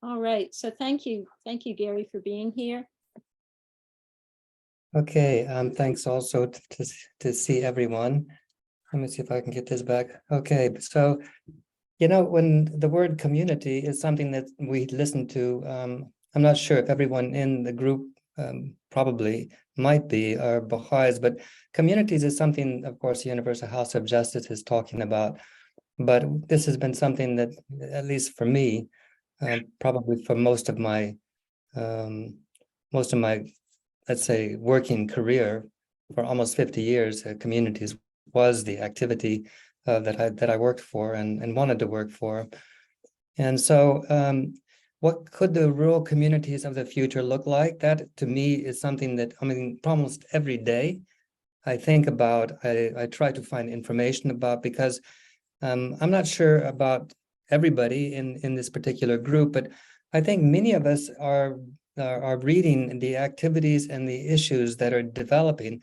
All right, so thank you, Gary, for being here. Okay, thanks also to see everyone. Let me see if I can get this back. Okay, so, when the word community is something that we listen to, I'm not sure if everyone in the group probably might be or Baha'is, but communities is something, of course, the Universal House of Justice is talking about. But this has been something that, at least for me, probably for most of my, let's say, working career for almost 50 years, communities was the activity that I worked for and wanted to work for. And so what could the rural communities of the future look like? That, to me, is something that, almost every day I think about, I try to find information about, because I'm not sure about everybody in this particular group, but I think many of us are reading the activities and the issues that are developing,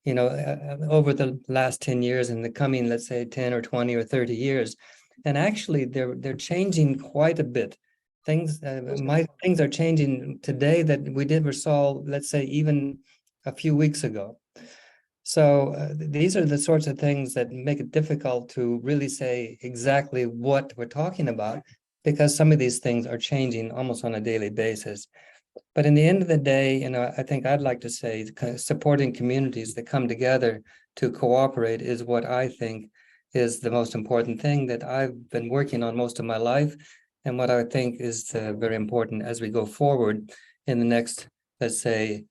over the last 10 years and the coming, let's say, 10 or 20 or 30 years. And actually, they're changing quite a bit. Things are changing today that we never saw, let's say, even a few weeks ago. So these are the sorts of things that make it difficult to really say exactly what we're talking about, because some of these things are changing almost on a daily basis. But in the end of the day, I think I'd like to say supporting communities that come together to cooperate is what I think is the most important thing that I've been working on most of my life, and what I think is very important as we go forward in the next, let's say,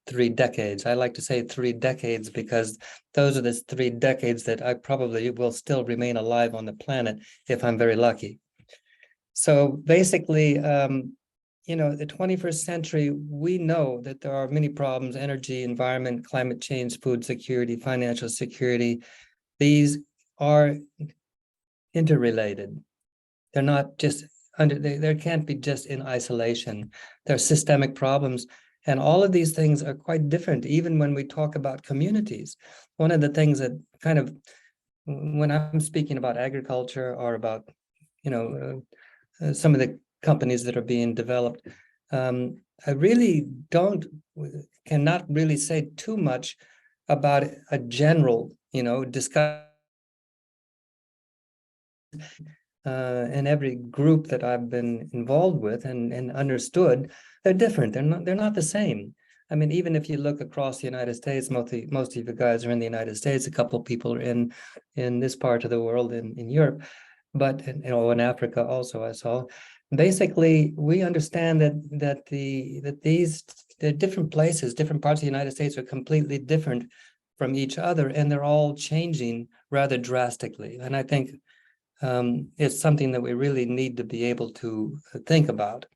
3 decades. I like to say 3 decades because those are the 3 decades that I probably will still remain alive on the planet if I'm very lucky. So basically, the 21st century, we know that there are many problems: energy, environment, climate change, food security, financial security. These are interrelated. They're not just there can't be just in isolation. There are systemic problems. And all of these things are quite different, even when we talk about communities. One of the things that kind of, when I'm speaking about agriculture or about, some of the companies that are being developed, I really cannot really say too much about a general, discussion. In every group that I've been involved with and understood, they're different. They're not the same. Even if you look across the United States, most of you guys are in the United States. A couple of people are in this part of the world, in Europe, but in Africa also I saw. Basically, we understand that the different places, different parts of the United States are completely different from each other, and they're all changing rather drastically. And I think it's something that we really need to be able to think about.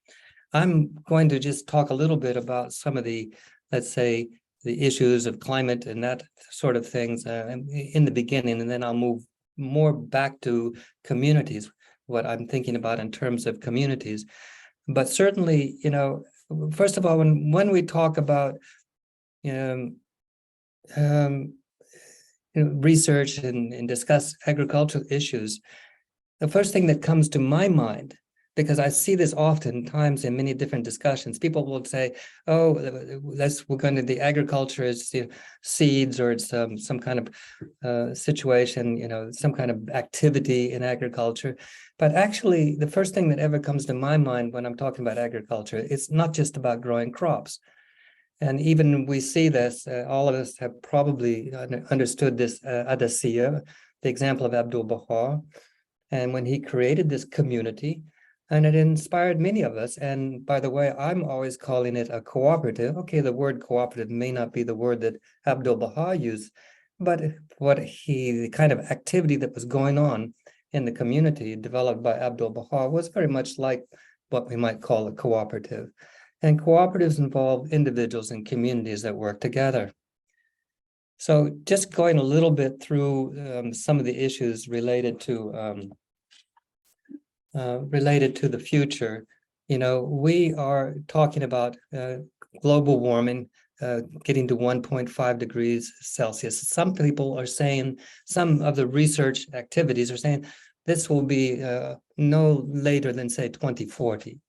I'm going to just talk a little bit about some of the, let's say, the issues of climate and that sort of things in the beginning, and then I'll move more back to communities, what I'm thinking about in terms of communities. But certainly, first of all, when we talk about research and discuss agricultural issues, the first thing that comes to my mind, because I see this oftentimes in many different discussions, people will say, "Oh, we're going to the agriculture is seeds, or it's some kind of situation, some kind of activity in agriculture." But actually, the first thing that ever comes to my mind when I'm talking about agriculture, it's not just about growing crops. And even we see this, all of us have probably understood this Adasiyyah, the example of Abdu'l-Baha. And when he created this community, and it inspired many of us. And by the way, I'm always calling it a cooperative. Okay, the word cooperative may not be the word that Abdu'l-Baha used, but the kind of activity that was going on in the community developed by Abdu'l-Baha was very much like what we might call a cooperative. And cooperatives involve individuals and communities that work together. So just going a little bit through some of the issues related to the future, we are talking about global warming getting to 1.5 degrees Celsius. Some people are saying, some of the research activities are saying this will be no later than, say, 2040.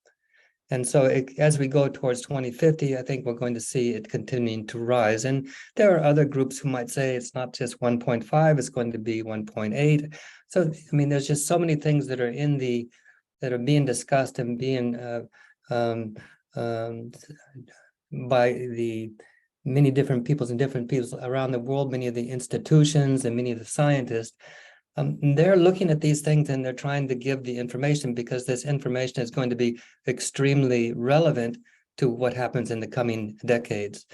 And so as we go towards 2050, I think we're going to see it continuing to rise. And there are other groups who might say it's not just 1.5, it's going to be 1.8. So, I mean, there's just so many things that are that are being discussed and being by the many different peoples around the world, many of the institutions and many of the scientists. They're looking at these things and they're trying to give the information, because this information is going to be extremely relevant to what happens in the coming decades.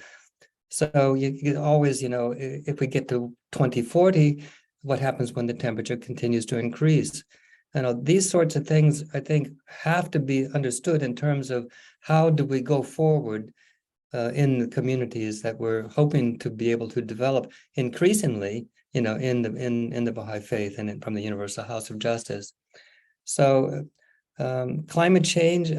So you always, if we get to 2040, what happens when the temperature continues to increase? These sorts of things, I think, have to be understood in terms of how do we go forward in the communities that we're hoping to be able to develop increasingly, in the Baha'i faith and from the Universal House of Justice. So climate change,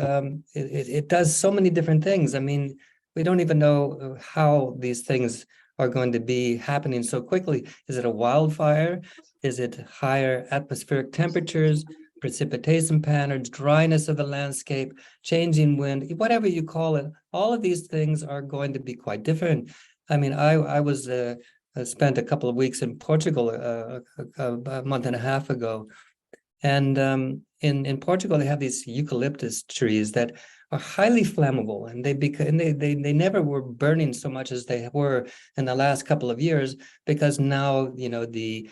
it does so many different things. I mean, we don't even know how these things are going to be happening so quickly. Is it a wildfire? Is it higher atmospheric temperatures, precipitation patterns, dryness of the landscape, changing wind, whatever you call it? All of these things are going to be quite different. I mean, I was spent a couple of weeks in Portugal a month and a half ago. And in Portugal, they have these eucalyptus trees that are highly flammable, and they never were burning so much as they were in the last couple of years, because now the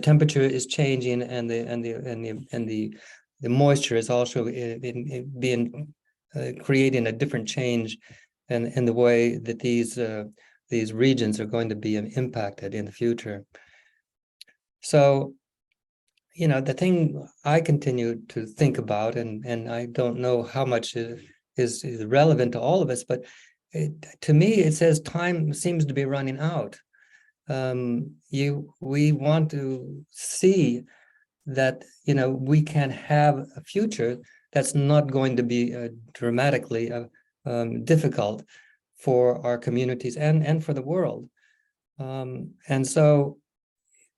temperature is changing, and the moisture is also being creating a different change in the way that these regions are going to be impacted in the future. So, the thing I continue to think about, and I don't know how much is relevant to all of us, but to me, it says time seems to be running out. We want to see that, we can have a future that's not going to be dramatically difficult for our communities and for the world. And so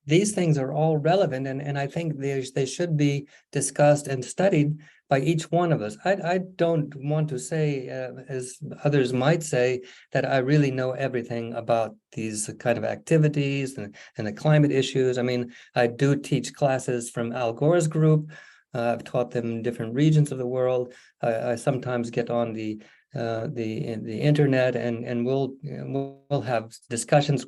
these things are all relevant, and I think they should be discussed and studied by each one of us. I don't want to say, as others might say, that I really know everything about these kind of activities and the climate issues. I mean, I do teach classes from Al Gore's group. I've taught them in different regions of the world. I sometimes get on the internet, and we'll have discussions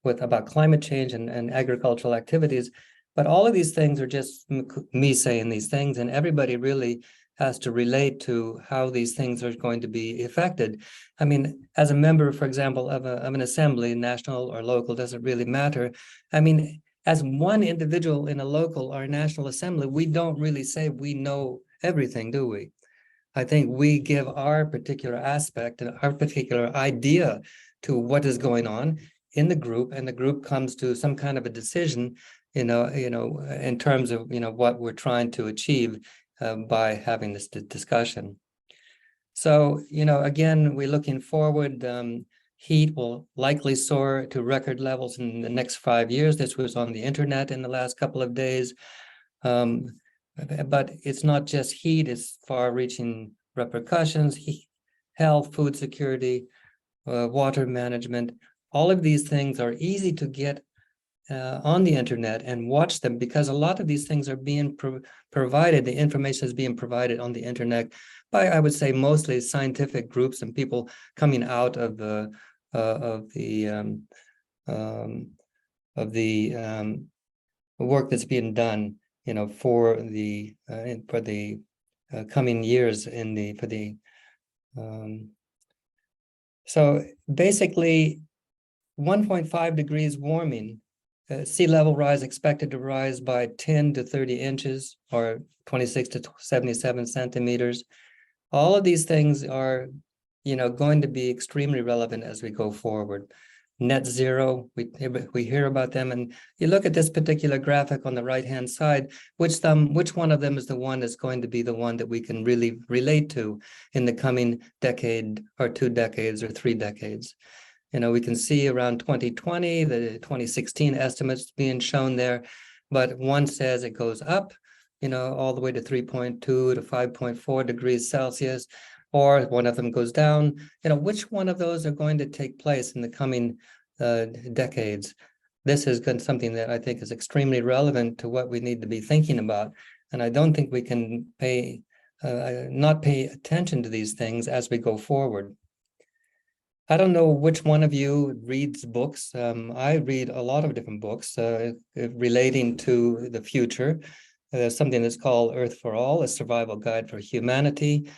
about climate change and agricultural activities. But all of these things are just me saying these things, and everybody really has to relate to how these things are going to be affected. I mean, as a member, for example, of an assembly, national or local, doesn't really matter. I mean, as one individual in a local or national assembly, we don't really say we know everything, do we? I think we give our particular aspect and our particular idea to what is going on in the group, and the group comes to some kind of a decision, in terms of what we're trying to achieve by having this discussion. So again, we're looking forward. Heat will likely soar to record levels in the next 5 years. This was on the internet in the last couple of days. But it's not just heat, it's far-reaching repercussions, health, food security, water management. All of these things are easy to get on the internet and watch them, because a lot of these things are being provided, the information is being provided on the internet by, I would say, mostly scientific groups and people coming out of the work that's being done, for the coming years so basically 1.5 degrees warming, sea level rise expected to rise by 10 to 30 inches, or 26 to 77 centimeters. All of these things are, going to be extremely relevant as we go forward. Net zero, we hear about them, and you look at this particular graphic on the right-hand side, which one of them is the one that's going to be the one that we can really relate to in the coming decade, or 2 decades, or 3 decades. We can see around 2020, the 2016 estimates being shown there, but one says it goes up, all the way to 3.2 to 5.4 degrees Celsius, or one of them goes down, which one of those are going to take place in the coming decades? This is something that I think is extremely relevant to what we need to be thinking about. And I don't think we can not pay attention to these things as we go forward. I don't know which one of you reads books. I read a lot of different books relating to the future. There's something that's called Earth for All, a survival guide for humanity.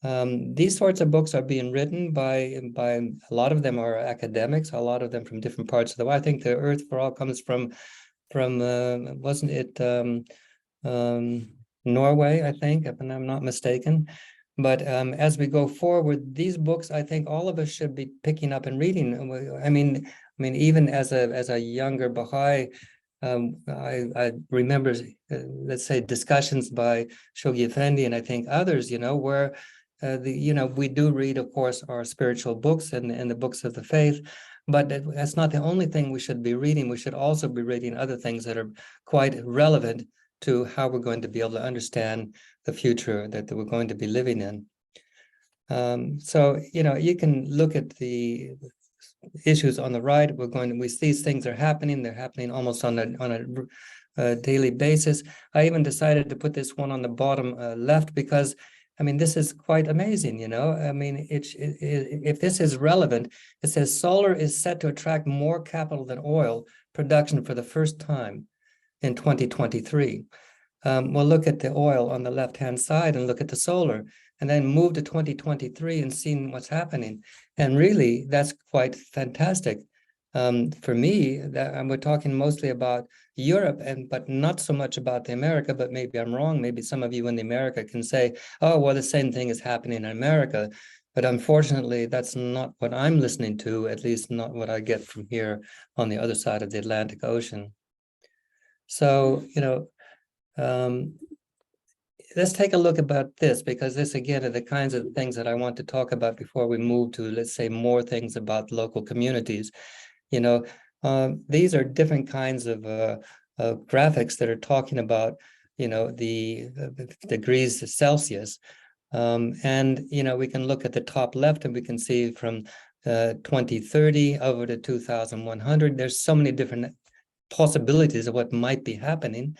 These sorts of books are being written by a lot of them are academics, a lot of them from different parts of the world. I think the Earth for All comes from wasn't it Norway, I think, if I'm not mistaken. But as we go forward, these books, I think all of us should be picking up and reading. I mean, even as a younger Baha'i, I remember, let's say, discussions by Shoghi Effendi and I think others, where we do read, of course, our spiritual books and the books of the faith, but that's not the only thing we should be reading. We should also be reading other things that are quite relevant to how we're going to be able to understand the future that we're going to be living in. So, you can look at the issues on the right. We see these things are happening. They're happening almost on a daily basis. I even decided to put this one on the bottom left because, this is quite amazing, if this is relevant, it says solar is set to attract more capital than oil production for the first time in 2023. Well, look at the oil on the left-hand side and look at the solar, and then move to 2023 and see what's happening. And really, that's quite fantastic. For me, we're talking mostly about Europe, but not so much about the America, but maybe I'm wrong. Maybe some of you in the America can say, oh, well, the same thing is happening in America. But unfortunately, that's not what I'm listening to, at least not what I get from here on the other side of the Atlantic Ocean. So, let's take a look about this, because this, again, are the kinds of things that I want to talk about before we move to, let's say, more things about local communities. These are different kinds of graphics that are talking about, the degrees Celsius. And, we can look at the top left and we can see from 2030 over to 2100, there's so many different possibilities of what might be happening.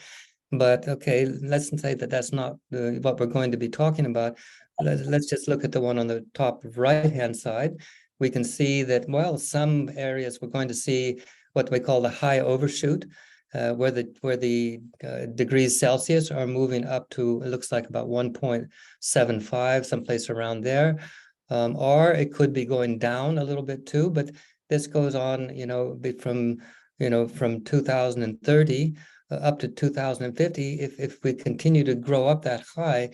But okay, let's say that that's not what we're going to be talking about. Let's just look at the one on the top right-hand side. We can see that, well, some areas we're going to see what we call the high overshoot, where the degrees Celsius are moving up to, it looks like about 1.75, someplace around there. Or it could be going down a little bit too, but this goes on, from 2030 up to 2050. If we continue to grow up that high,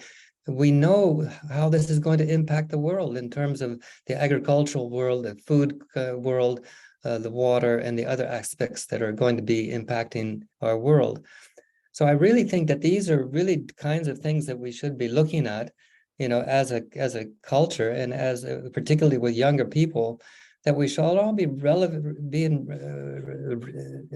we know how this is going to impact the world in terms of the agricultural world, the food world, the water, and the other aspects that are going to be impacting our world. So I really think that these are really kinds of things that we should be looking at, as a culture, and as particularly with younger people, that we should all be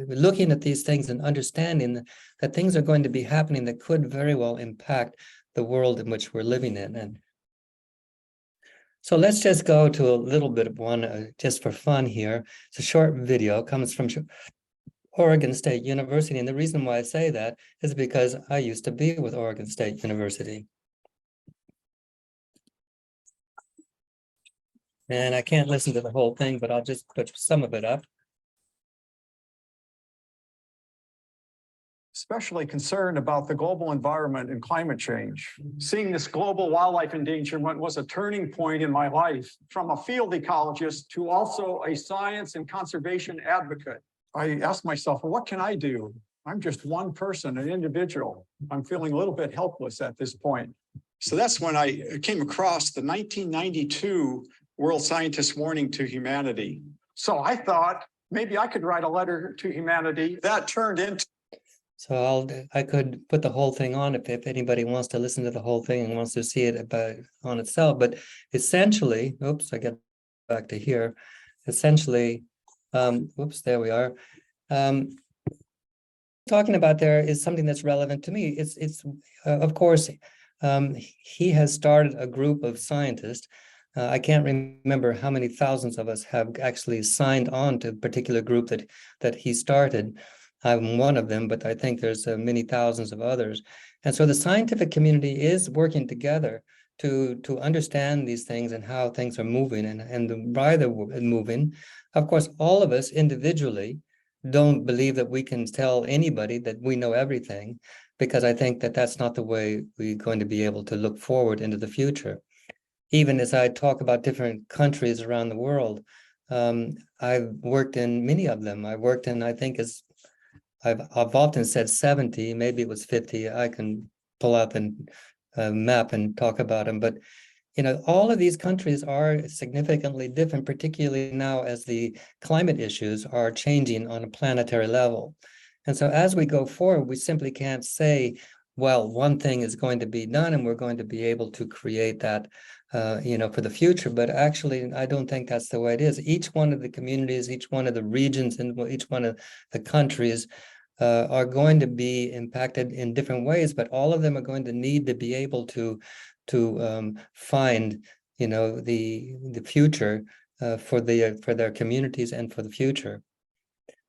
looking at these things and understanding that things are going to be happening that could very well impact the world in which we're living in. And so let's just go to a little bit of one just for fun here. It's a short video, comes from Oregon State University. And the reason why I say that is because I used to be with Oregon State University. And I can't listen to the whole thing, but I'll just put some of it up. Especially concerned about the global environment and climate change. Seeing this global wildlife endangerment was a turning point in my life, from a field ecologist to also a science and conservation advocate. I asked myself, well, what can I do? I'm just one person, an individual. I'm feeling a little bit helpless at this point. So that's when I came across the 1992 World Scientist Warning to Humanity. So I thought maybe I could write a letter to humanity. That turned into. So I could put the whole thing on if anybody wants to listen to the whole thing and wants to see it on itself. But essentially, oops, I get back to here. Essentially, oops, there we are. talking about there is something that's relevant to me. It's of course, he has started a group of scientists. I can't remember how many thousands of us have actually signed on to a particular group that he started. I'm one of them, but I think there's many thousands of others. And so the scientific community is working together to understand these things and how things are moving and why they're moving. Of course, all of us individually don't believe that we can tell anybody that we know everything, because I think that that's not the way we're going to be able to look forward into the future. Even as I talk about different countries around the world, I've worked in many of them. I worked in, I think I've often said 70, maybe it was 50. I can pull up and map and talk about them, but all of these countries are significantly different, particularly now as the climate issues are changing on a planetary level. And so as we go forward, we simply can't say, well, one thing is going to be done and we're going to be able to create that, for the future. But actually, I don't think that's the way it is. Each one of the communities, each one of the regions, and each one of the countries are going to be impacted in different ways, but all of them are going to need to be able to find, the future for their communities and for the future.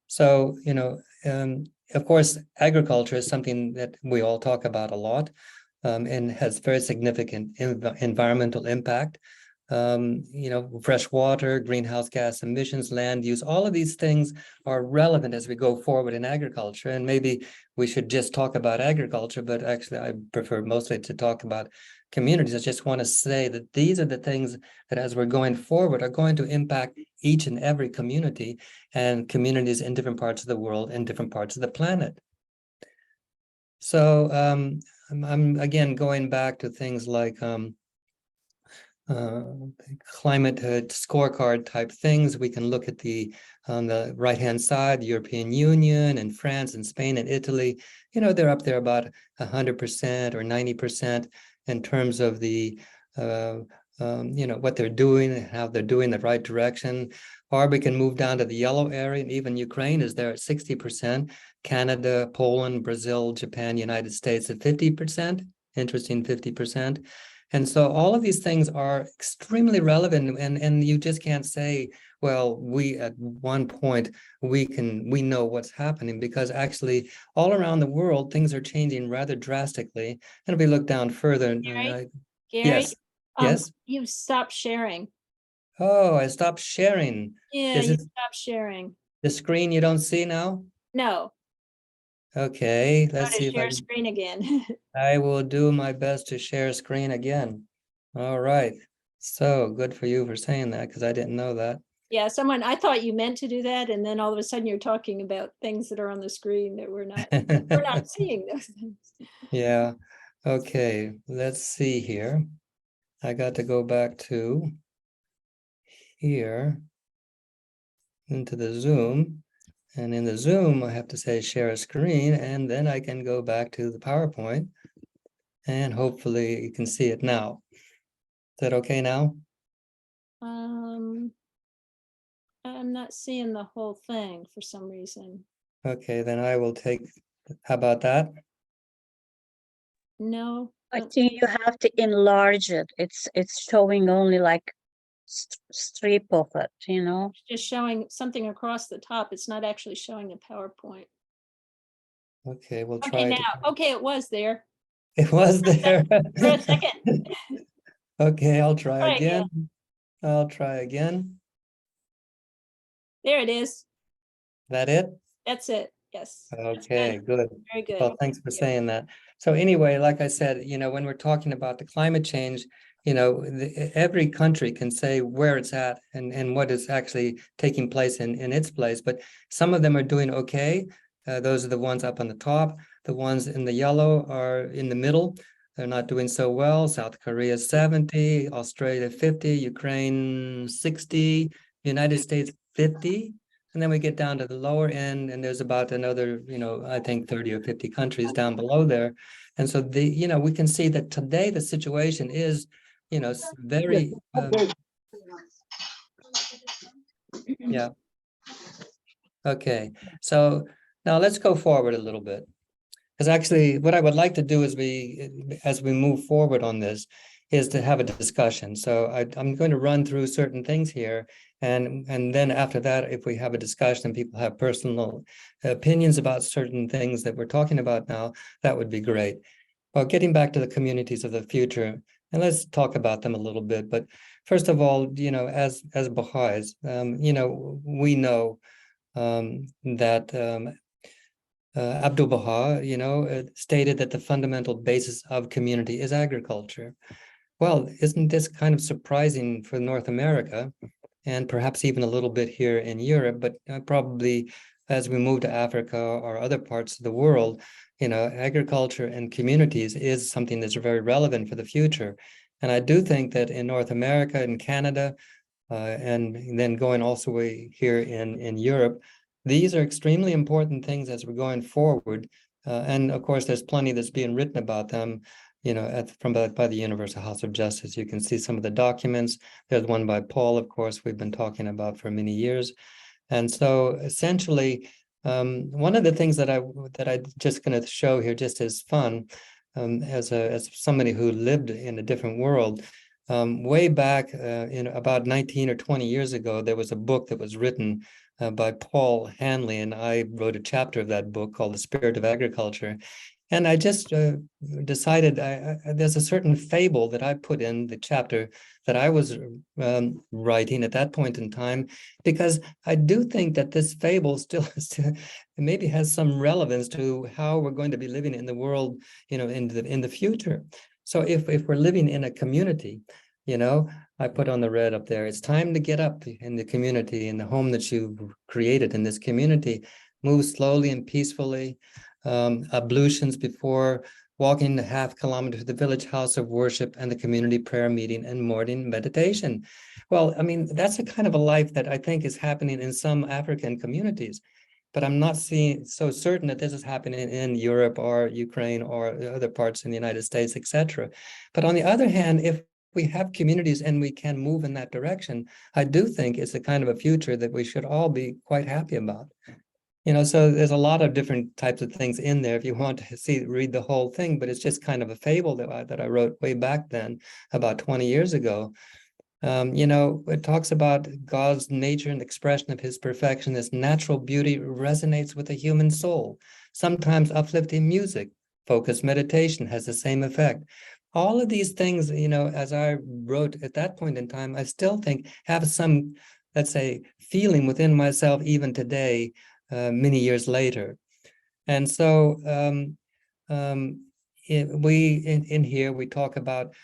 So, of course, agriculture is something that we all talk about a lot, and has very significant environmental impact. Fresh water, greenhouse gas emissions, land use, all of these things are relevant as we go forward in agriculture. And maybe we should just talk about agriculture, but actually I prefer mostly to talk about communities. I just want to say that these are the things that as we're going forward are going to impact each and every community and communities in different parts of the world and different parts of the planet. So I'm again going back to things like climate scorecard type things. We can look at on the right hand side, the European Union and France and Spain and Italy. They're up there about 100% or 90% in terms of the what they're doing and how they're doing the right direction. Or we can move down to the yellow area, and even Ukraine is there at 60%. Canada, Poland, Brazil, Japan, United States at 50%. Interesting, 50%. And so all of these things are extremely relevant, and you just can't say, well, we at one point we know what's happening, because actually all around the world things are changing rather drastically. And if we look down further, Gary, yes, yes. You've stopped sharing. Oh, I stopped sharing. Yeah, Is you it stopped sharing. the screen you don't see now? No, Okay, go let's to see if share screen again. I will do my best to share screen again. All right. So good for you for saying that, because I didn't know that. Yeah, I thought you meant to do that, and then all of a sudden you're talking about things that are on the screen that we're not seeing those things. Yeah. Okay, let's see here. I got to go back to here into the Zoom. And in the Zoom, I have to say share a screen, and then I can go back to the PowerPoint, and hopefully you can see it now. Is that okay now? I'm not seeing the whole thing for some reason. Okay, then I will take, how about that? No. I think you have to enlarge it. It's showing only like strip of it, It's just showing something across the top. It's not actually showing the PowerPoint. Okay, we'll Okay, try now, to. okay, it was there. It was there. For a second. Okay, I'll try Try again. again. I'll try again. There it is. That it? That's it. Yes. That's Okay, good. Very good. Well, thanks for Thank you. saying that. So anyway, like I said, when we're talking about the climate change, every country can say where it's at and what is actually taking place in its place. But some of them are doing okay. Those are the ones up on the top. The ones in the yellow are in the middle. They're not doing so well. South Korea 70, Australia 50, Ukraine 60, United States 50. And then we get down to the lower end, and there's about another, I think 30 or 50 countries down below there. And so we can see that today the situation is, very, yeah. Okay, so Now let's go forward a little bit. Because actually, what I would like to do is as we move forward on this, is to have a discussion. So I'm going to run through certain things here, and then after that, if we have a discussion and people have personal opinions about certain things that we're talking about now, that would be great. Well, getting back to the communities of the future, and let's talk about them a little bit. But first of all, as Baha'is, we know that Abdu'l-Baha, stated that the fundamental basis of community is agriculture. Well, isn't this kind of surprising for North America, and perhaps even a little bit here in Europe, but probably as we move to Africa or other parts of the world, agriculture and communities is something that's very relevant for the future. And I do think that in North America and Canada, and then going also way here in Europe, these are extremely important things as we're going forward. And of course, there's plenty that's being written about them, by the Universal House of Justice. You can see some of the documents. There's one by Paul, of course, we've been talking about for many years. And so essentially, one of the things that I just going to show here, just as fun, as somebody who lived in a different world, way back in about 19 or 20 years ago, there was a book that was written by Paul Hanley, and I wrote a chapter of that book called The Spirit of Agriculture. And I just decided there's a certain fable that I put in the chapter that I was writing at that point in time, because I do think that this fable still maybe has some relevance to how we're going to be living in the world, in the future. So if we're living in a community, I put on the red up there, it's time to get up in the community, in the home that you've created in this community, move slowly and peacefully, ablutions before walking the half kilometer to the village house of worship and the community prayer meeting and morning meditation. Well, I mean, that's a kind of a life that I think is happening in some African communities, but I'm not so certain that this is happening in Europe or Ukraine or other parts in the United States, etc. But on the other hand, if we have communities and we can move in that direction, I do think it's a kind of a future that we should all be quite happy about. So there's a lot of different types of things in there if you want to read the whole thing, but it's just kind of a fable that I wrote way back then, about 20 years ago. It talks about God's nature and expression of his perfection. This natural beauty resonates with the human soul. Sometimes uplifting music, focused meditation has the same effect. All of these things, as I wrote at that point in time, I still think have some, let's say, feeling within myself even today, many years later. And so in here we talk about,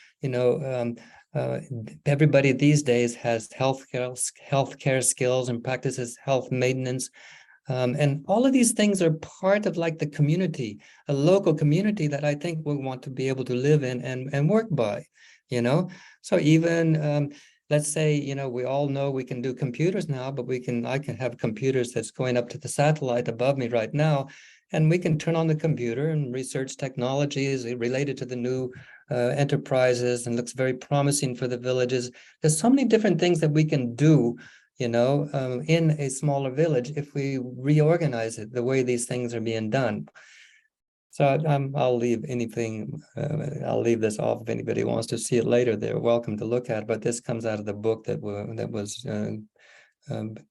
everybody these days has healthcare skills and practices health maintenance. And all of these things are part of like the community, a local community that I think we want to be able to live in and work by, So even let's say, we all know we can do computers now, but I can have computers that's going up to the satellite above me right now, and we can turn on the computer and research technologies related to the new enterprises, and looks very promising for the villages. There's so many different things that we can do, in a smaller village if we reorganize it the way these things are being done. So I'll leave I'll leave this off if anybody wants to see it later. They're welcome to look at it, but this comes out of the book that was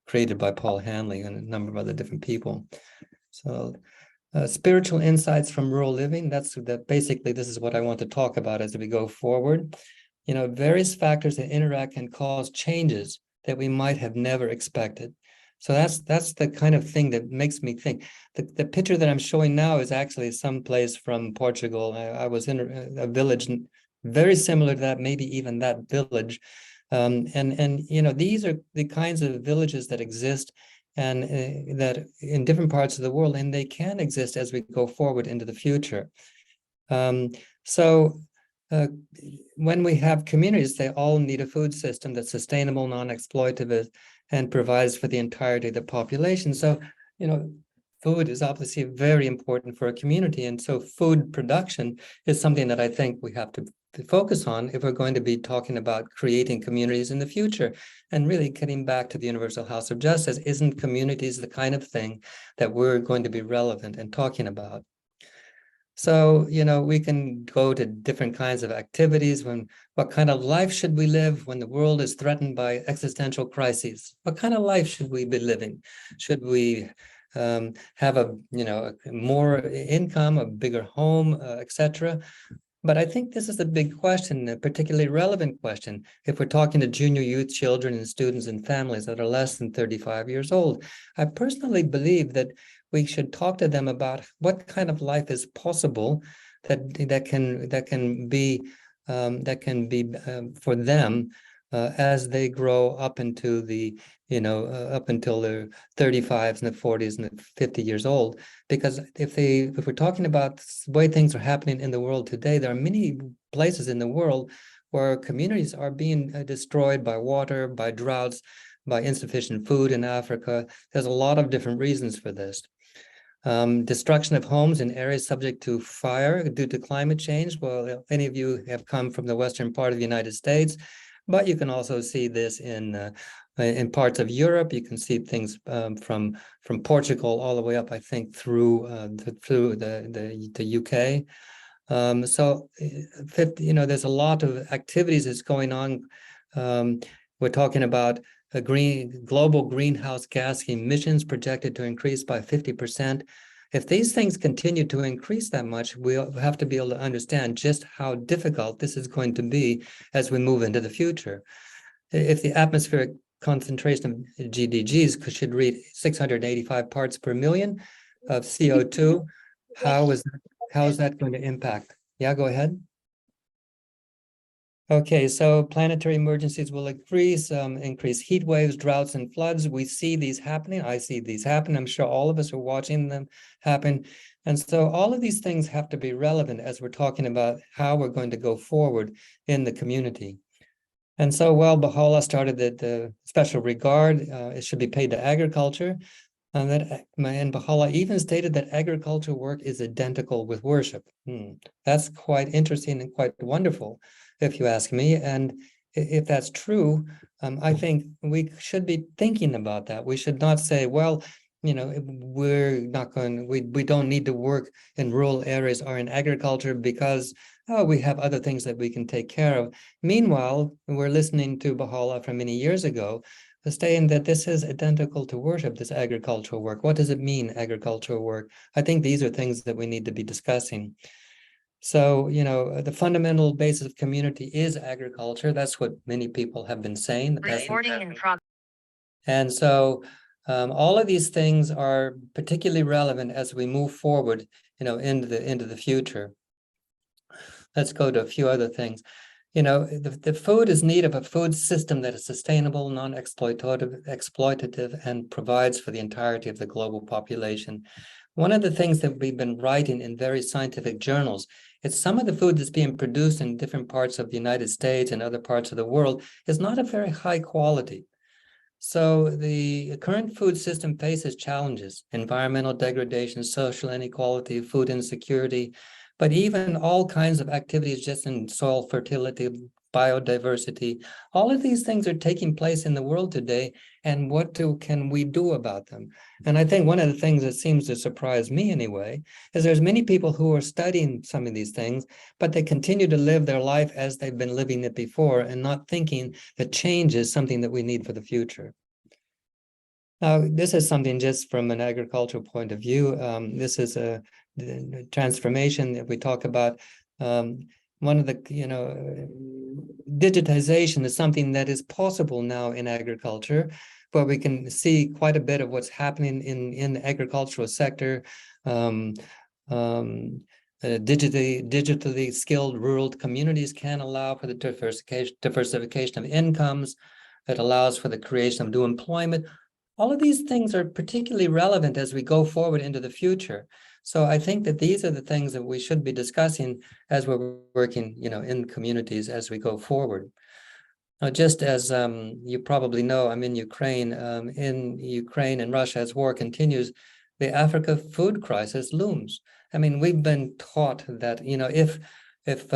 created by Paul Hanley and a number of other different people. So spiritual insights from rural living, basically this is what I want to talk about as we go forward. Various factors that interact can cause changes that we might have never expected. So that's the kind of thing that makes me think. The picture that I'm showing now is actually someplace from Portugal. I was in a village very similar to that, maybe even that village. And these are the kinds of villages that exist and that in different parts of the world, and they can exist as we go forward into the future. When we have communities, they all need a food system that's sustainable, non-exploitative, and provides for the entirety of the population. So, food is obviously very important for a community. And so food production is something that I think we have to focus on if we're going to be talking about creating communities in the future. And really getting back to the Universal House of Justice, isn't communities the kind of thing that we're going to be relevant and talking about? So, we can go to different kinds of activities. What kind of life should we live when the world is threatened by existential crises? What kind of life should we be living? Should we have a more income, a bigger home, etc.? But I think this is a big question, a particularly relevant question, if we're talking to junior youth children and students and families that are less than 35 years old. I personally believe that we should talk to them about what kind of life is possible that can be for them as they grow up into the up until their 35s and the 40s and the 50 years old. Because if we're talking about the way things are happening in the world today, there are many places in the world where communities are being destroyed by water, by droughts, by insufficient food in Africa. There's a lot of different reasons for this. Destruction of homes in areas subject to fire due to climate change. Well, any of you have come from the western part of the United States, but you can also see this in parts of Europe. You can see things from Portugal all the way up, I think, through the UK. There's a lot of activities that's going on. We're talking about global greenhouse gas emissions projected to increase by 50%. If these things continue to increase that much, we'll have to be able to understand just how difficult this is going to be as we move into the future. If the atmospheric concentration of GDGs should reach 685 parts per million of CO2, how is that going to impact? Yeah, go ahead. Okay, so planetary emergencies will increase heat waves, droughts, and floods. We see these happening. I see these happen. I'm sure all of us are watching them happen. And so all of these things have to be relevant as we're talking about how we're going to go forward in the community. And so, Baha'u'llah started the special regard. It should be paid to agriculture. And Baha'u'llah even stated that agricultural work is identical with worship. That's quite interesting and quite wonderful, if you ask me. And if that's true, I think we should be thinking about that. We should not say, well, we're not going, we don't need to work in rural areas or in agriculture because, we have other things that we can take care of. Meanwhile, we're listening to Baha'u'llah from many years ago, saying that this is identical to worship, this agricultural work. What does it mean, agricultural work? I think these are things that we need to be discussing. So, the fundamental basis of community is agriculture. That's what many people have been saying. And so all of these things are particularly relevant as we move forward, into the future. Let's go to a few other things. The food is need of a food system that is sustainable, non-exploitative, and provides for the entirety of the global population. One of the things that we've been writing in various scientific journals is some of the food that's being produced in different parts of the United States and other parts of the world is not of very high quality. So the current food system faces challenges: environmental degradation, social inequality, food insecurity, but even all kinds of activities just in soil fertility, biodiversity. All of these things are taking place in the world today, and what can we do about them? And I think one of the things that seems to surprise me anyway, is there's many people who are studying some of these things, but they continue to live their life as they've been living it before and not thinking that change is something that we need for the future. Now, this is something just from an agricultural point of view. This is the transformation that we talk about. One of the, digitization is something that is possible now in agriculture, where we can see quite a bit of what's happening in the agricultural sector. Digitally skilled rural communities can allow for the diversification of incomes. It allows for the creation of new employment. All of these things are particularly relevant as we go forward into the future. So I think that these are the things that we should be discussing as we're working, in communities as we go forward. Now, just as you probably know, I'm in Ukraine. In Ukraine and Russia, as war continues, the Africa food crisis looms. I mean, we've been taught that, if if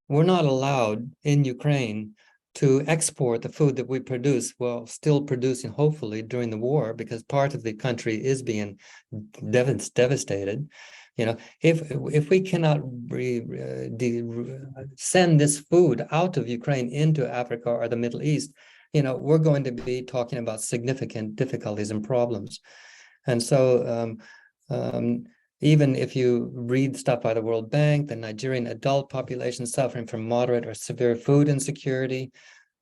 we're not allowed in Ukraine to export the food that we produce, well, still producing hopefully during the war, because part of the country is being devastated. If we cannot send this food out of Ukraine into Africa or the Middle East, we're going to be talking about significant difficulties and problems. And so even if you read stuff by the World Bank, the Nigerian adult population suffering from moderate or severe food insecurity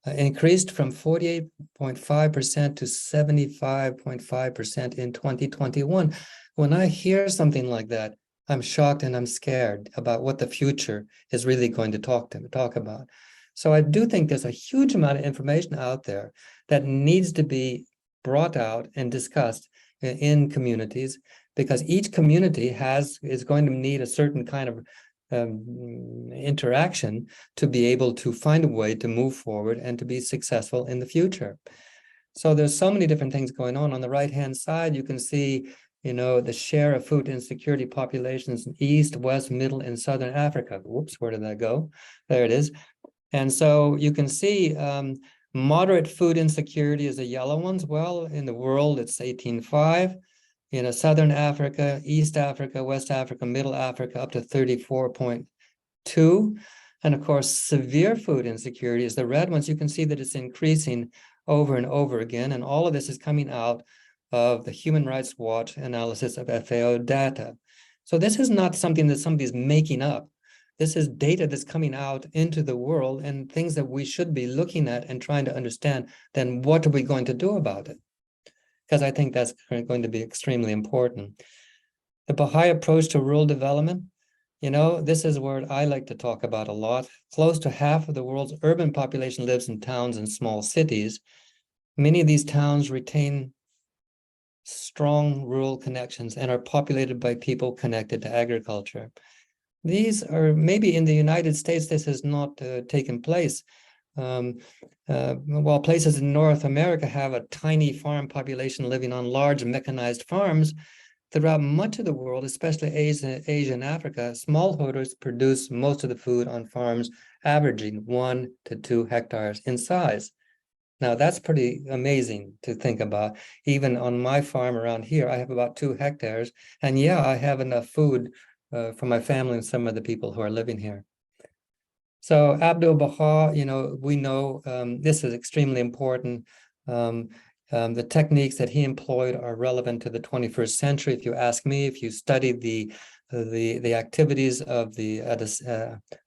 increased from 48.5% to 75.5% in 2021. When I hear something like that, I'm shocked and I'm scared about what the future is really going to talk about. So I do think there's a huge amount of information out there that needs to be brought out and discussed in communities, because each community is going to need a certain kind of interaction to be able to find a way to move forward and to be successful in the future. So there's so many different things going on. On the right-hand side, you can see, the share of food insecurity populations in East, West, Middle, and Southern Africa. Whoops, where did that go? There it is. And so you can see moderate food insecurity is the yellow ones. Well, in the world, it's 18.5. Southern Africa, East Africa, West Africa, Middle Africa, up to 34.2. And of course, severe food insecurity is the red ones. You can see that it's increasing over and over again. And all of this is coming out of the Human Rights Watch analysis of FAO data. So this is not something that somebody's making up. This is data that's coming out into the world and things that we should be looking at and trying to understand. Then what are we going to do about it? Because I think that's going to be extremely important. The Baha'i approach to rural development, this is where I like to talk about a lot. Close to half of the world's urban population lives in towns and small cities. Many of these towns retain strong rural connections and are populated by people connected to agriculture. These are, maybe in the United States, this has not taken place. While places in North America have a tiny farm population living on large mechanized farms, throughout much of the world, especially Asia and Africa, smallholders produce most of the food on farms averaging 1 to 2 hectares in size. Now, that's pretty amazing to think about. Even on my farm around here, I have about 2 hectares. And yeah, I have enough food for my family and some of the people who are living here. So Abdu'l-Baha, we know this is extremely important. The techniques that he employed are relevant to the 21st century. If you ask me, if you study the activities of the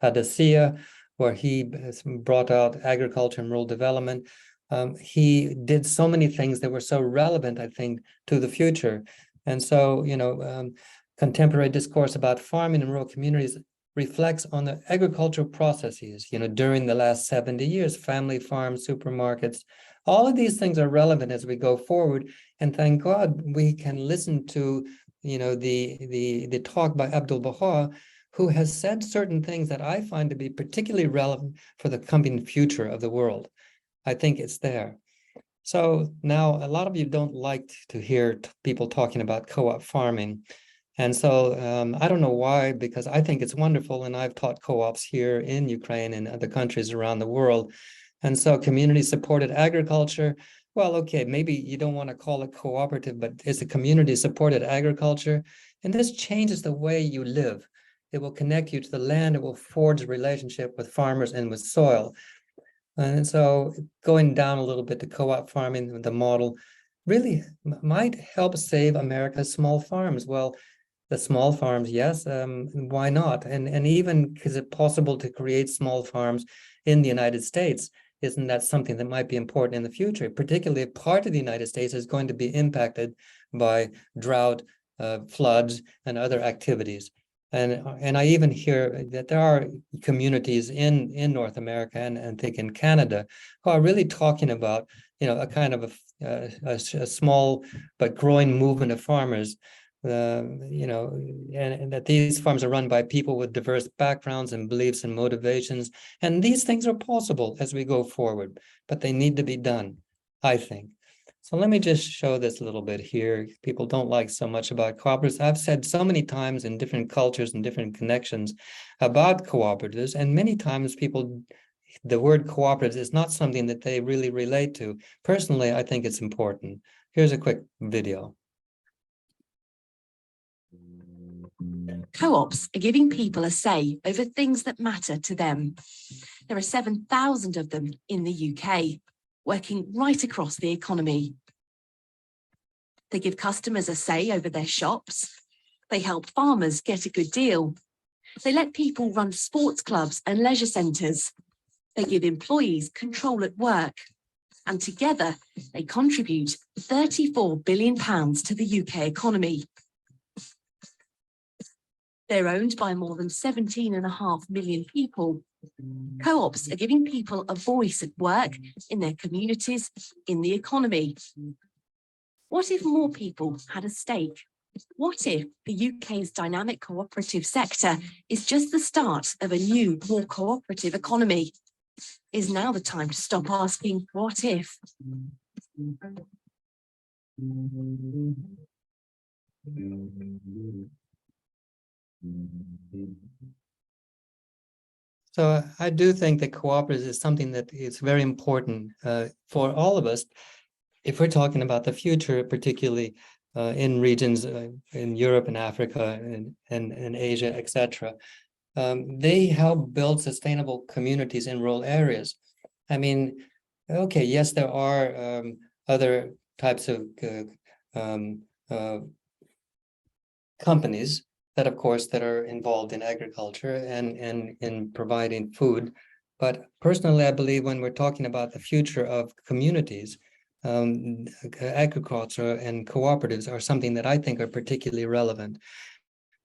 Adasiyyah, where he brought out agriculture and rural development, he did so many things that were so relevant, I think, to the future. And so, contemporary discourse about farming in rural communities reflects on the agricultural processes, during the last 70 years, family farms, supermarkets, all of these things are relevant as we go forward. And thank God we can listen to, the talk by Abdu'l-Baha, who has said certain things that I find to be particularly relevant for the coming future of the world. I think it's there. So now a lot of you don't like to hear people talking about co-op farming. And so I don't know why, because I think it's wonderful. And I've taught co-ops here in Ukraine and other countries around the world. And so community-supported agriculture, well, okay, maybe you don't want to call it cooperative, but it's a community-supported agriculture. And this changes the way you live. It will connect you to the land. It will forge a relationship with farmers and with soil. And so going down a little bit to co-op farming, the model really might help save America's small farms. Well, the small farms, yes, why not? And even is it possible to create small farms in the United States? Isn't that something that might be important in the future, particularly if part of the United States is going to be impacted by drought, floods, and other activities? And I even hear that there are communities in North America and I think in Canada who are really talking about, a kind of a small but growing movement of farmers, and that these farms are run by people with diverse backgrounds and beliefs and motivations. And these things are possible as we go forward, but they need to be done, I think. So let me just show this a little bit here. People don't like so much about cooperatives. I've said so many times in different cultures and different connections about cooperatives, and many times people, the word cooperatives is not something that they really relate to. Personally, I think it's important. Here's a quick video. Co-ops are giving people a say over things that matter to them. There are 7,000 of them in the UK, working right across the economy. They give customers a say over their shops. They help farmers get a good deal. They let people run sports clubs and leisure centres. They give employees control at work. And together, they contribute £34 billion to the UK economy. They're owned by more than 17.5 million people. Co-ops are giving people a voice at work, in their communities, in the economy. What if more people had a stake? What if the UK's dynamic cooperative sector is just the start of a new, more cooperative economy? Is now the time to stop asking, what if? So I do think that cooperatives is something that is very important for all of us. If we're talking about the future, particularly in regions in Europe and Africa and Asia, etc., they help build sustainable communities in rural areas. I mean, okay, yes, there are other types of companies that, of course, that are involved in agriculture and in providing food. But personally, I believe when we're talking about the future of communities, agriculture and cooperatives are something that I think are particularly relevant.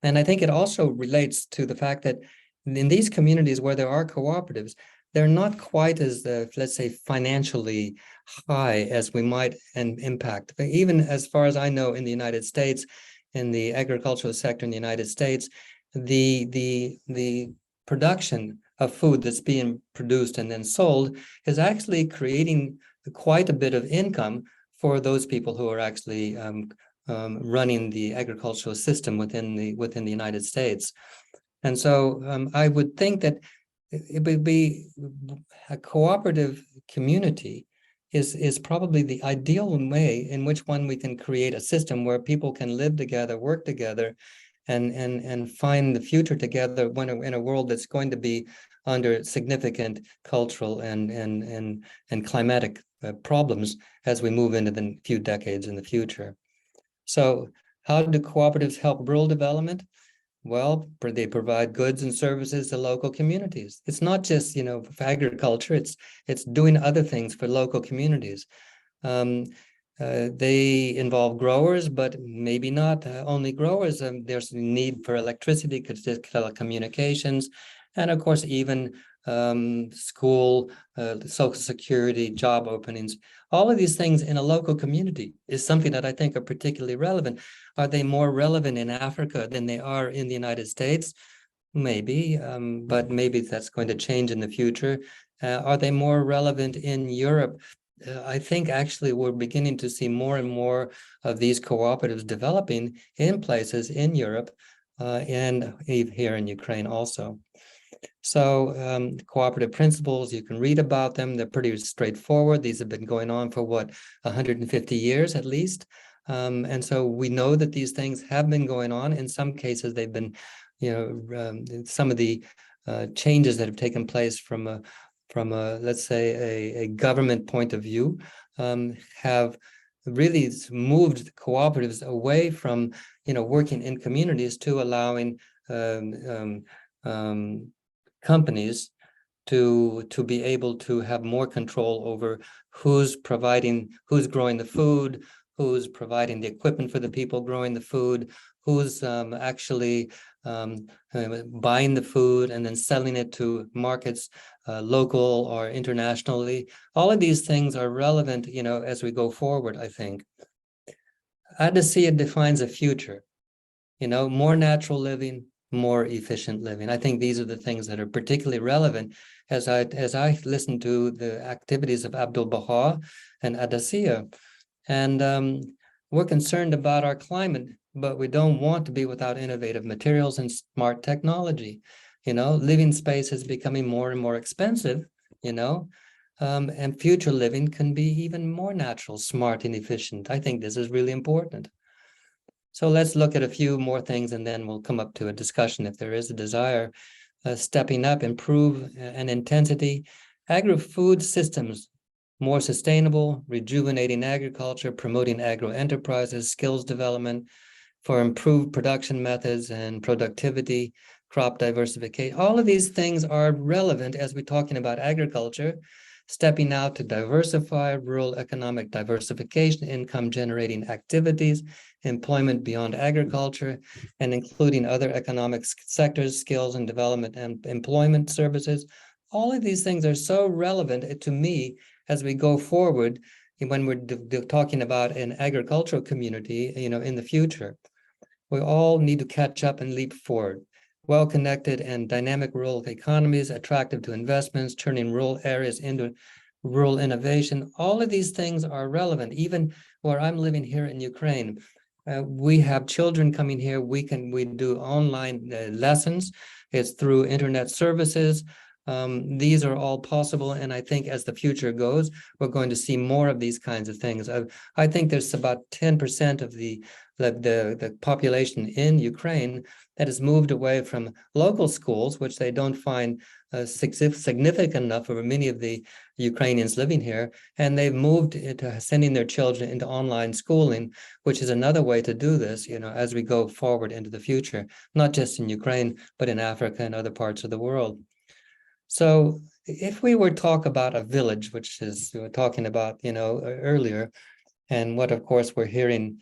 And I think it also relates to the fact that in these communities where there are cooperatives, they're not quite as, let's say, financially high as we might impact. But even as far as I know, in the United States, in the agricultural sector in the United States, the production of food that's being produced and then sold is actually creating quite a bit of income for those people who are actually running the agricultural system within the United States. And so I would think that it would be a cooperative community is probably the ideal way in which one we can create a system where people can live together, work together, and find the future together when in a world that's going to be under significant cultural and climatic problems as we move into the few decades in the future. So how do cooperatives help rural development? Well, they provide goods and services to local communities. It's not just, for agriculture, it's doing other things for local communities. They involve growers, but maybe not only growers. There's a need for electricity, telecommunications, and of course, even school, social security, job openings. All of these things in a local community is something that I think are particularly relevant. Are they more relevant in Africa than they are in the United States? Maybe, but maybe that's going to change in the future. Are they more relevant in Europe? I think actually we're beginning to see more and more of these cooperatives developing in places in Europe and here in Ukraine also. So cooperative principles, you can read about them. They're pretty straightforward. These have been going on for 150 years at least. And so we know that these things have been going on. In some cases, they've been, some of the changes that have taken place from a let's say a government point of view have really moved cooperatives away from working in communities to allowing companies to be able to have more control over who's growing the food, who's providing the equipment for the people growing the food, who's actually buying the food and then selling it to markets, local or internationally. All of these things are relevant, as we go forward, I think. Adasiyyah defines a future, more natural living, more efficient living. I think these are the things that are particularly relevant as I listen to the activities of Abdu'l-Baha and Adasiyyah. And we're concerned about our climate, but we don't want to be without innovative materials and smart technology. You know, living space is becoming more and more expensive, you know, and future living can be even more natural, smart, and efficient. I think this is really important. So let's look at a few more things, and then we'll come up to a discussion if there is a desire. Stepping up, improve and intensity, agri-food systems, more sustainable, rejuvenating agriculture, promoting agro-enterprises, skills development for improved production methods and productivity, crop diversification. All of these things are relevant as we're talking about agriculture, stepping out to diversify rural economic diversification, income generating activities, employment beyond agriculture, and including other economic sectors, skills and development and employment services. All of these things are so relevant to me as we go forward when we're talking about an agricultural community, you know, in the future. We all need to catch up and leap forward. Well-connected and dynamic rural economies, attractive to investments, turning rural areas into rural innovation. All of these things are relevant. Even where I'm living here in Ukraine, we have children coming here. We do online lessons. It's through internet services. These are all possible, and I think as the future goes, we're going to see more of these kinds of things. I think there's about 10% of the population in Ukraine that has moved away from local schools, which they don't find significant enough for many of the Ukrainians living here, and they've moved into sending their children into online schooling, which is another way to do this, you know, as we go forward into the future, not just in Ukraine, but in Africa and other parts of the world. So if we were to talk about a village, which is we were talking about, you know, earlier, and what, of course, we're hearing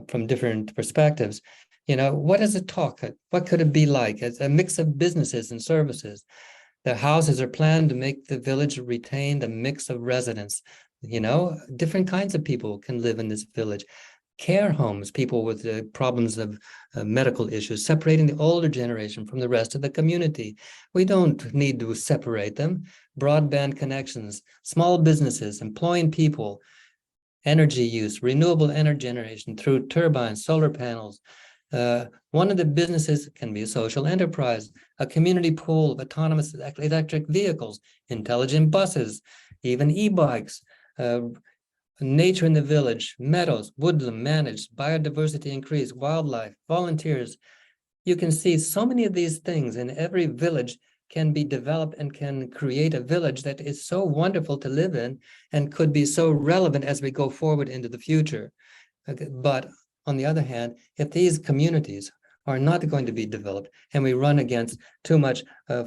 from different perspectives, you know, what does it talk? What could it be like? It's a mix of businesses and services. The houses are planned to make the village retain a mix of residents. You know, different kinds of people can live in this village. Care homes, people with problems of medical issues, separating the older generation from the rest of the community. We don't need to separate them. Broadband connections, small businesses, employing people, energy use, renewable energy generation through turbines, solar panels. One of the businesses can be a social enterprise, a community pool of autonomous electric vehicles, intelligent buses, even e-bikes, nature in the village, meadows, woodland managed, biodiversity increased, wildlife, volunteers. You can see so many of these things in every village can be developed and can create a village that is so wonderful to live in and could be so relevant as we go forward into the future. Okay, but on the other hand, if these communities are not going to be developed and we run against too much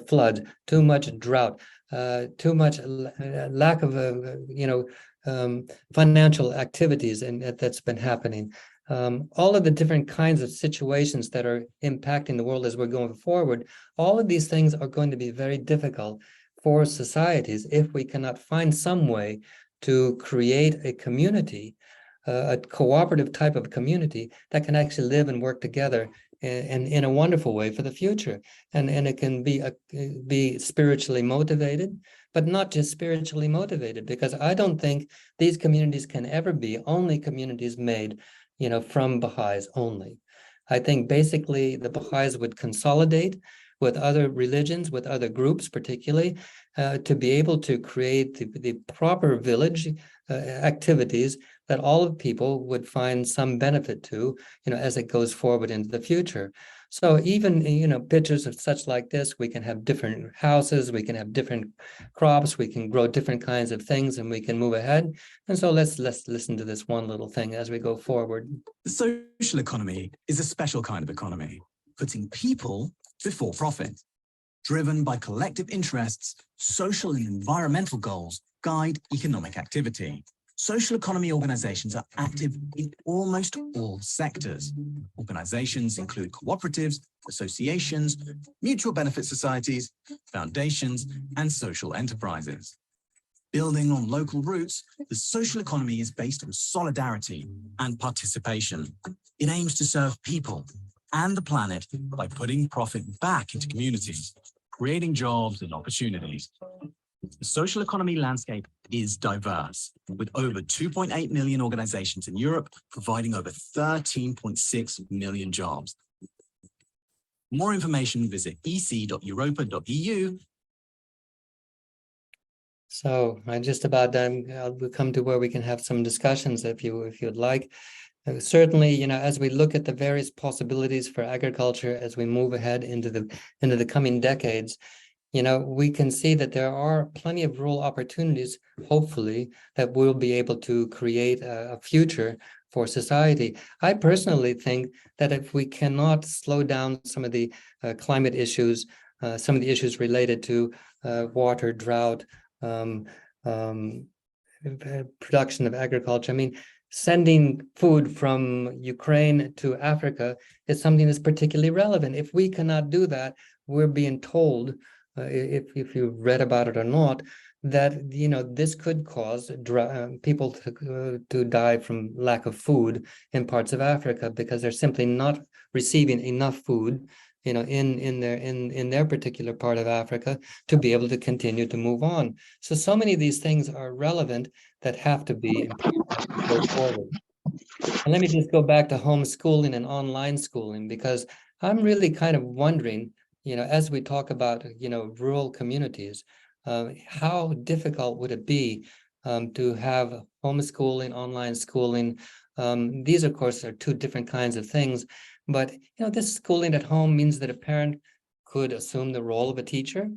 flood, too much drought, too much lack of, financial activities and that's been happening, all of the different kinds of situations that are impacting the world as we're going forward, all of these things are going to be very difficult for societies if we cannot find some way to create a community, a cooperative type of community that can actually live and work together in a wonderful way for the future. And it can be spiritually motivated, but not just spiritually motivated, because I don't think these communities can ever be only communities made, you know, from Baha'is only. I think basically the Baha'is would consolidate with other religions, with other groups particularly, to be able to create the proper village activities that all of people would find some benefit to, you know, as it goes forward into the future. So even, you know, pictures of such like this, we can have different houses, we can have different crops, we can grow different kinds of things, and we can move ahead. And so let's listen to this one little thing as we go forward. The social economy is a special kind of economy, putting people before profit. Driven by collective interests, social and environmental goals guide economic activity. Social economy organizations are active in almost all sectors. Organizations include cooperatives, associations, mutual benefit societies, foundations, and social enterprises. Building on local roots, the social economy is based on solidarity and participation. It aims to serve people and the planet by putting profit back into communities, creating jobs and opportunities. The social economy landscape is diverse, with over 2.8 million organizations in Europe providing over 13.6 million jobs. For more information, visit ec.europa.eu. So I'm just about done. We'll come to where we can have some discussions if you'd like. Certainly, as we look at the various possibilities for agriculture as we move ahead into the coming decades, we can see that there are plenty of rural opportunities, hopefully, that we'll be able to create a future for society. I personally think that if we cannot slow down some of the climate issues, some of the issues related to water, drought, production of agriculture. I mean, sending food from Ukraine to Africa is something that's particularly relevant. If we cannot do that, we're being told, if you've read about it or not, that this could cause people to die from lack of food in parts of Africa because they're simply not receiving enough food in their particular part of Africa to be able to continue to move on. So many of these things are relevant that have to be improved as we go forward. And let me just go back to homeschooling and online schooling, because I'm really kind of wondering, as we talk about, rural communities, how difficult would it be to have homeschooling, online schooling? These, of course, are two different kinds of things. But this schooling at home means that a parent could assume the role of a teacher.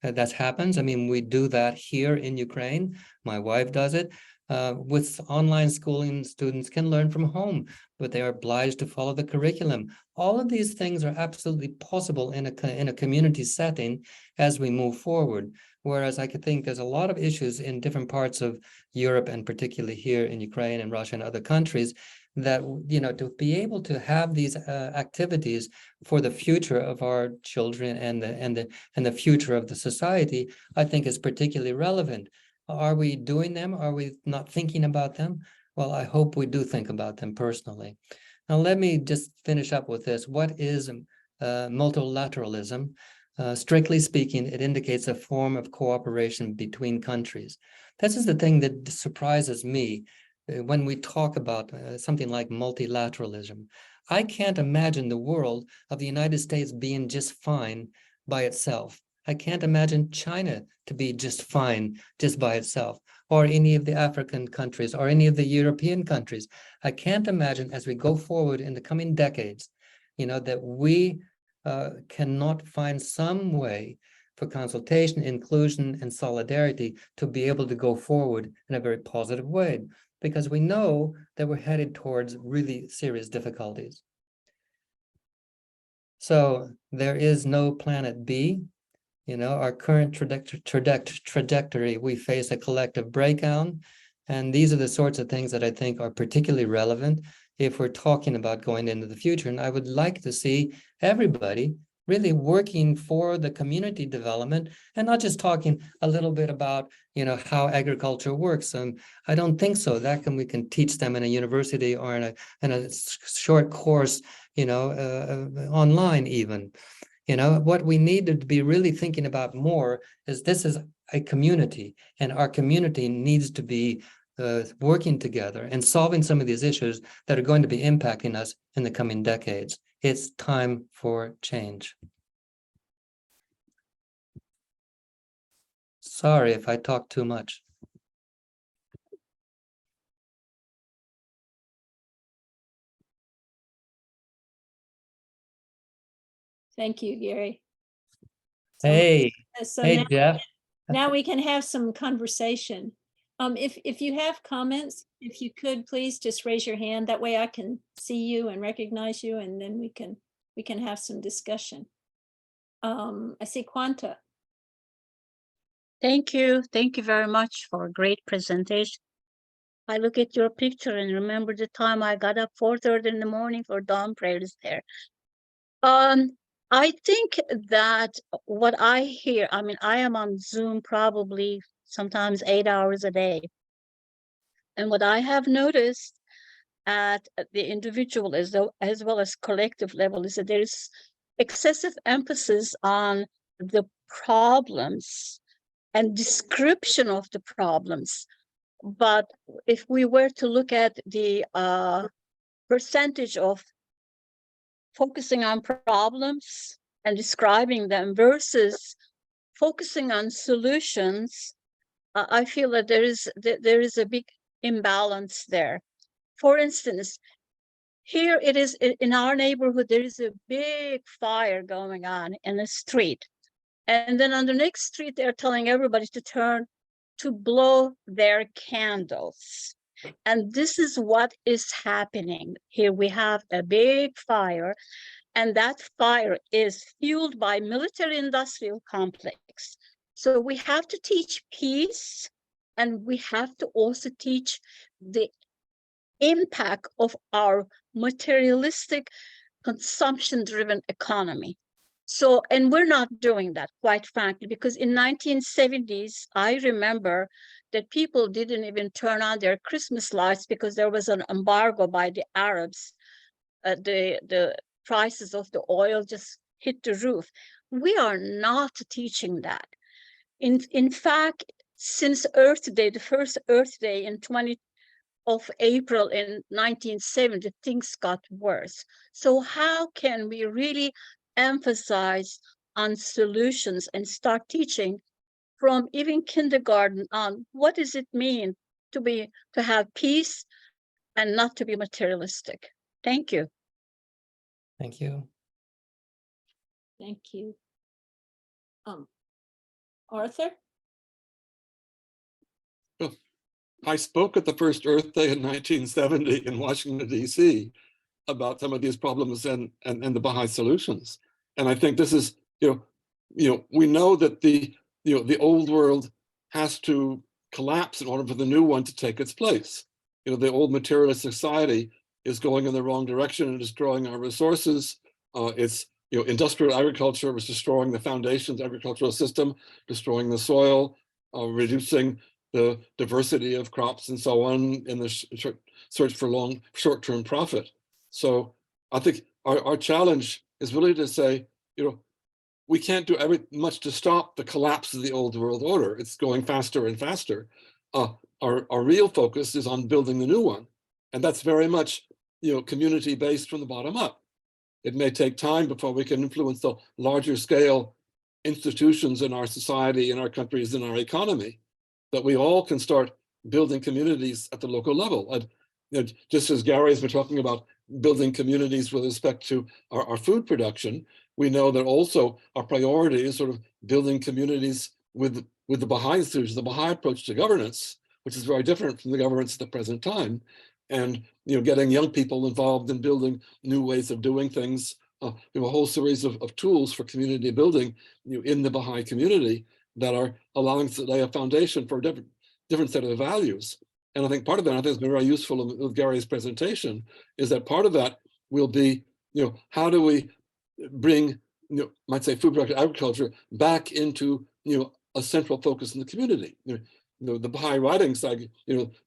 That happens. I mean, we do that here in Ukraine. My wife does it. With online schooling, students can learn from home, but they are obliged to follow the curriculum. All of these things are absolutely possible in a community setting as we move forward. Whereas I could think there's a lot of issues in different parts of Europe, and particularly here in Ukraine and Russia and other countries, that to be able to have these activities for the future of our children and the future of the society, I think is particularly relevant. Are we doing them? Are we not thinking about them? Well, I hope we do think about them personally. Now, let me just finish up with this. What is multilateralism? Strictly speaking, it indicates a form of cooperation between countries. This is the thing that surprises me when we talk about something like multilateralism. I can't imagine the world of the United States being just fine by itself. I can't imagine China to be just fine just by itself, or any of the African countries, or any of the European countries. I can't imagine, as we go forward in the coming decades, that we cannot find some way for consultation, inclusion, and solidarity to be able to go forward in a very positive way, because we know that we're headed towards really serious difficulties. So there is no planet B. Our current trajectory, we face a collective breakdown. And these are the sorts of things that I think are particularly relevant if we're talking about going into the future. And I would like to see everybody really working for the community development, and not just talking a little bit about, how agriculture works. I don't think so. We can teach them in a university or in a short course, online even. What we need to be really thinking about more is this is a community, and our community needs to be working together and solving some of these issues that are going to be impacting us in the coming decades. It's time for change. Sorry if I talk too much. Thank you, Gary. Hey, So hey, Jeff. now we can have some conversation. If you have comments, if you could please just raise your hand. That way I can see you and recognize you, and then we can have some discussion. I see Quanta. Thank you. Thank you very much for a great presentation. I look at your picture and remember the time I got up 4:30 in the morning for dawn prayers there. I think that what I hear, I mean, I am on Zoom probably sometimes 8 hours a day. And what I have noticed at the individual as well as collective level is that there is excessive emphasis on the problems and description of the problems. But if we were to look at the percentage of focusing on problems and describing them versus focusing on solutions, I feel that there is a big imbalance there. For instance, here it is in our neighborhood, there is a big fire going on in the street. And then on the next street, they're telling everybody to blow their candles. And this is what is happening. Here we have a big fire, and that fire is fueled by military-industrial complex. So we have to teach peace, and we have to also teach the impact of our materialistic, consumption-driven economy. So, and we're not doing that, quite frankly, because in 1970s, I remember that people didn't even turn on their Christmas lights because there was an embargo by the Arabs. The prices of the oil just hit the roof. We are not teaching that. In fact, since Earth Day, the first Earth Day in 20 of April in 1970, things got worse. So how can we really emphasize on solutions and start teaching from even kindergarten on what does it mean to have peace and not to be materialistic? Thank you. Thank you. Thank you. Arthur? I spoke at the first Earth Day in 1970 in Washington, D.C. about some of these problems and the Baha'i solutions. And I think this is, we know that the old world has to collapse in order for the new one to take its place. The old materialist society is going in the wrong direction and destroying our resources. It's industrial agriculture was destroying the foundations of the agricultural system, destroying the soil, reducing the diversity of crops and so on in the search for short-term profit. So I think our challenge is really to say, we can't do much to stop the collapse of the old world order. It's going faster and faster. Our real focus is on building the new one. And that's very much, community-based from the bottom up. It may take time before we can influence the larger scale institutions in our society, in our countries, in our economy, but we all can start building communities at the local level. And just as Gary has been talking about building communities with respect to our food production, we know that also our priority is sort of building communities with the Baha'i institutions, the Baha'i approach to governance, which is very different from the governance at the present time. And getting young people involved in building new ways of doing things, a whole series of tools for community building in the Baha'i community that are allowing to lay a foundation for a different set of values. And I think part of that, I think has been very useful with Gary's presentation, is that part of that will be, how do we bring, might say food production agriculture back into, a central focus in the community. The Baha'i writings, like,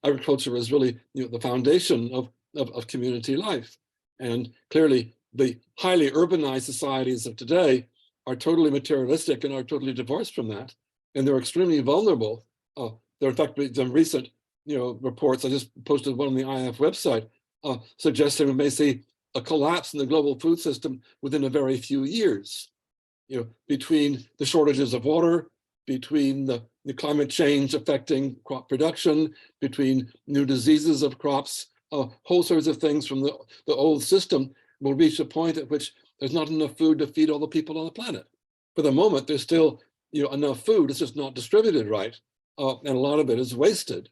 agriculture is really, the foundation of community life. And clearly the highly urbanized societies of today are totally materialistic and are totally divorced from that. And they're extremely vulnerable. There are in fact some recent, reports, I just posted one on the IF website, suggesting we may see a collapse in the global food system within a very few years, between the shortages of water, between the climate change affecting crop production, between new diseases of crops, whole sorts of things from the old system will reach a point at which there's not enough food to feed all the people on the planet. For the moment, there's still enough food, it's just not distributed right, and a lot of it is wasted.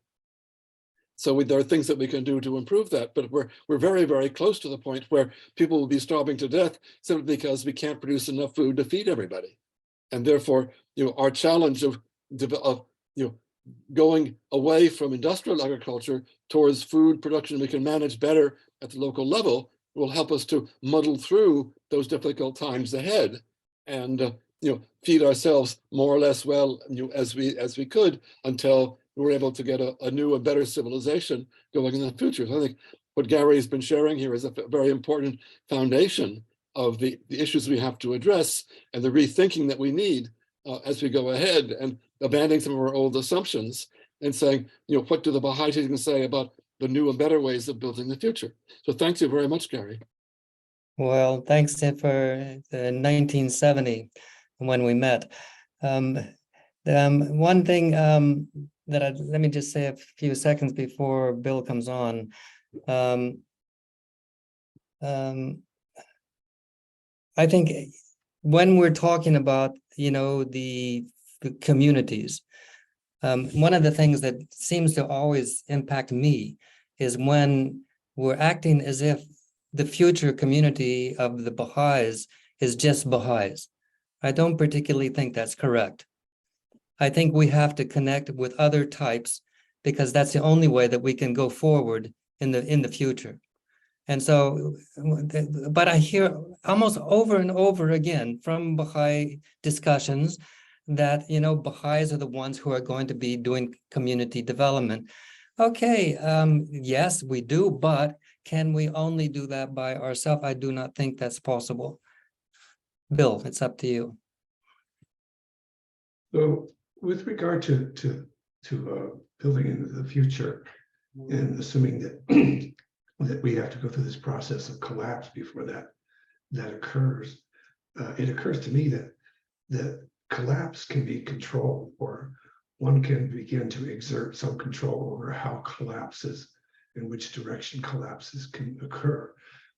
So there are things that we can do to improve that, but we're very, very close to the point where people will be starving to death simply because we can't produce enough food to feed everybody. And therefore, our challenge of going away from industrial agriculture towards food production we can manage better at the local level will help us to muddle through those difficult times ahead and feed ourselves more or less well as we could until we're able to get a new and better civilization going in the future. So I think what Gary has been sharing here is a very important foundation of the issues we have to address and the rethinking that we need as we go ahead. And abandoning some of our old assumptions and saying, what do the Baha'i teachings say about the new and better ways of building the future? So thank you very much, Gary. Well, thanks for the 1970 when we met. One thing that let me just say a few seconds before Bill comes on. I think when we're talking about, the communities, one of the things that seems to always impact me is when we're acting as if the future community of the Baha'is is just Baha'is. I don't particularly think that's correct. I think we have to connect with other types because that's the only way that we can go forward in the future. And so, but I hear almost over and over again from Baha'i discussions that, Baha'is are the ones who are going to be doing community development. Okay, yes, we do, but can we only do that by ourselves? I do not think that's possible. Bill, it's up to you. So with regard to building into the future and assuming that that we have to go through this process of collapse before that occurs, it occurs to me that collapse can be controlled, or one can begin to exert some control over how collapses, in which direction collapses can occur.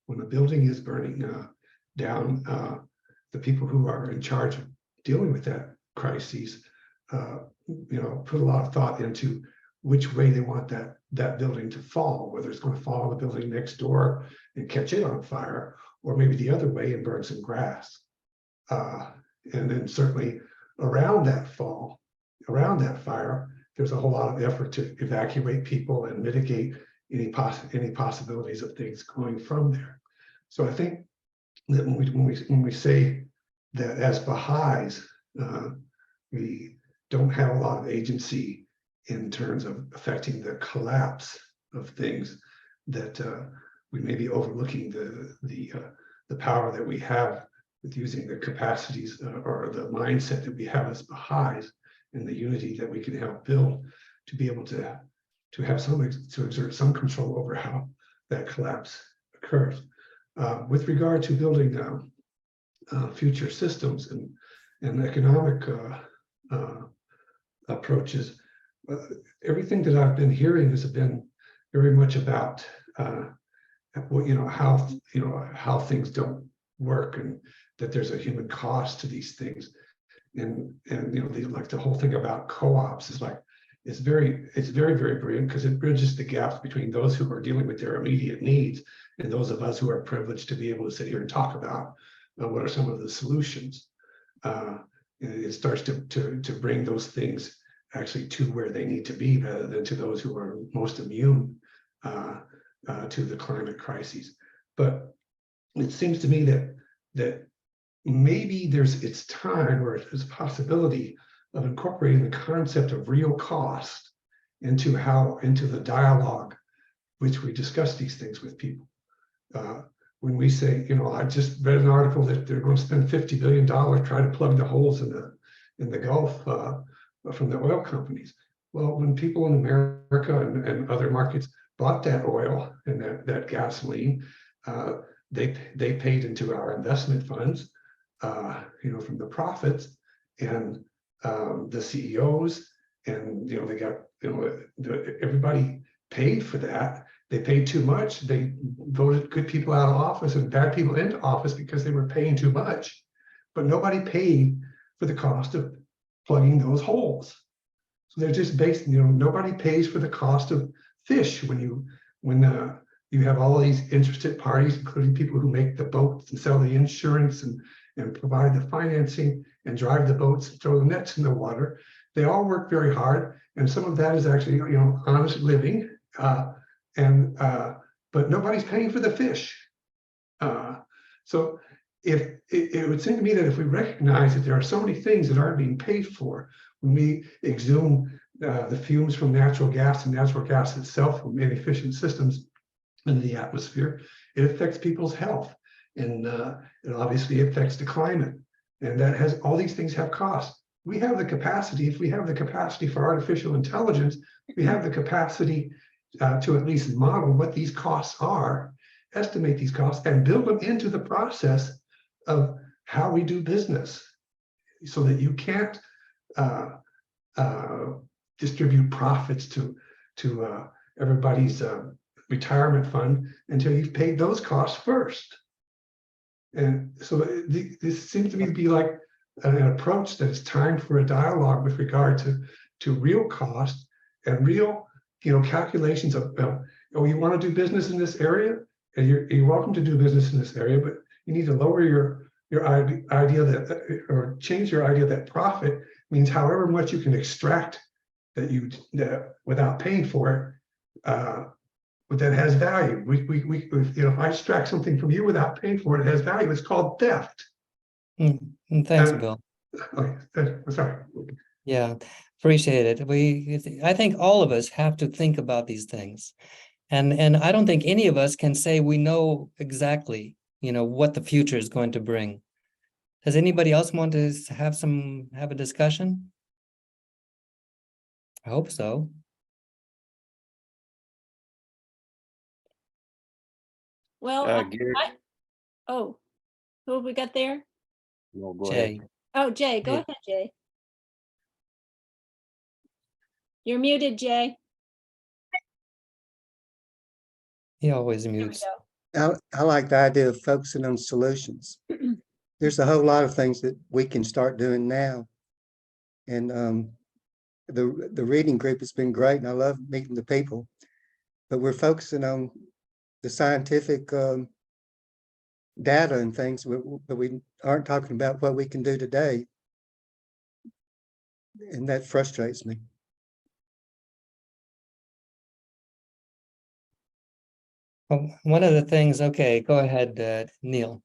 When a building is burning down, the people who are in charge of dealing with that crises, put a lot of thought into which way they want that building to fall, whether it's going to fall on the building next door and catch it on fire, or maybe the other way and burn some grass. And then certainly around that fire, there's a whole lot of effort to evacuate people and mitigate any possibilities of things going from there. So I think that when we say that as Baha'is, we don't have a lot of agency in terms of affecting the collapse of things, that we may be overlooking the power that we have with using the capacities or the mindset that we have as Baha'is and the unity that we can help build to be able to exert some control over how that collapse occurs. With regard to building future systems and economic approaches, everything that I've been hearing has been very much about how things don't work, and that there's a human cost to these things, and like the whole thing about co-ops is like it's very brilliant because it bridges the gaps between those who are dealing with their immediate needs and those of us who are privileged to be able to sit here and talk about what are some of the solutions. It starts to bring those things actually to where they need to be, rather than to those who are most immune to the climate crises. But it seems to me that maybe it's time, or there's a possibility of incorporating the concept of real cost into the dialogue which we discuss these things with people. When we say, I just read an article that they're going to spend $50 billion trying to plug the holes in the Gulf from the oil companies. Well, when people in America and other markets bought that oil and that gasoline, they paid into our investment funds, from the profits, and the CEOs, and they got everybody paid for that. They paid too much. They voted good people out of office and bad people into office because they were paying too much, but nobody paid for the cost of plugging those holes. So they're just based, nobody pays for the cost of fish when you have all these interested parties, including people who make the boats and sell the insurance and provide the financing and drive the boats and throw the nets in the water. They all work very hard, and some of that is actually, honest living. But nobody's paying for the fish. So if it would seem to me that if we recognize that there are so many things that aren't being paid for, when we exhume the fumes from natural gas and natural gas itself from inefficient systems in the atmosphere, it affects people's health, and it obviously affects the climate, and all these things have costs. we have the capacity, if we have the capacity for artificial intelligence, we have the capacity to at least model what these costs are, estimate these costs, and build them into the process of how we do business, so that you can't distribute profits to everybody's retirement fund until you've paid those costs first. And so this seems to me to be like an approach that it's time for a dialogue with regard to real cost and real, calculations of, oh, you want to do business in this area, and you're welcome to do business in this area, but you need to lower your idea that, or change your idea that profit means however much you can extract that without paying for it, but that has value. If I extract something from you without paying for it, it has value. It's called theft. Thanks, Bill. Okay, sorry. Yeah, appreciate it. I think all of us have to think about these things. And I don't think any of us can say we know exactly, what the future is going to bring. Does anybody else want to have a discussion? I hope so. Well, Gary, oh, who have we got there? no, go Jay. ahead. Oh, Jay, go Yeah. ahead, Jay. You're muted, Jay. He always There we mutes. go. I like the idea of focusing on solutions. There's a whole lot of things that we can start doing now. And the reading group has been great, and I love meeting the people. But we're focusing on the scientific data and things, but we aren't talking about what we can do today. And that frustrates me. One of the things, okay, go ahead, Neil.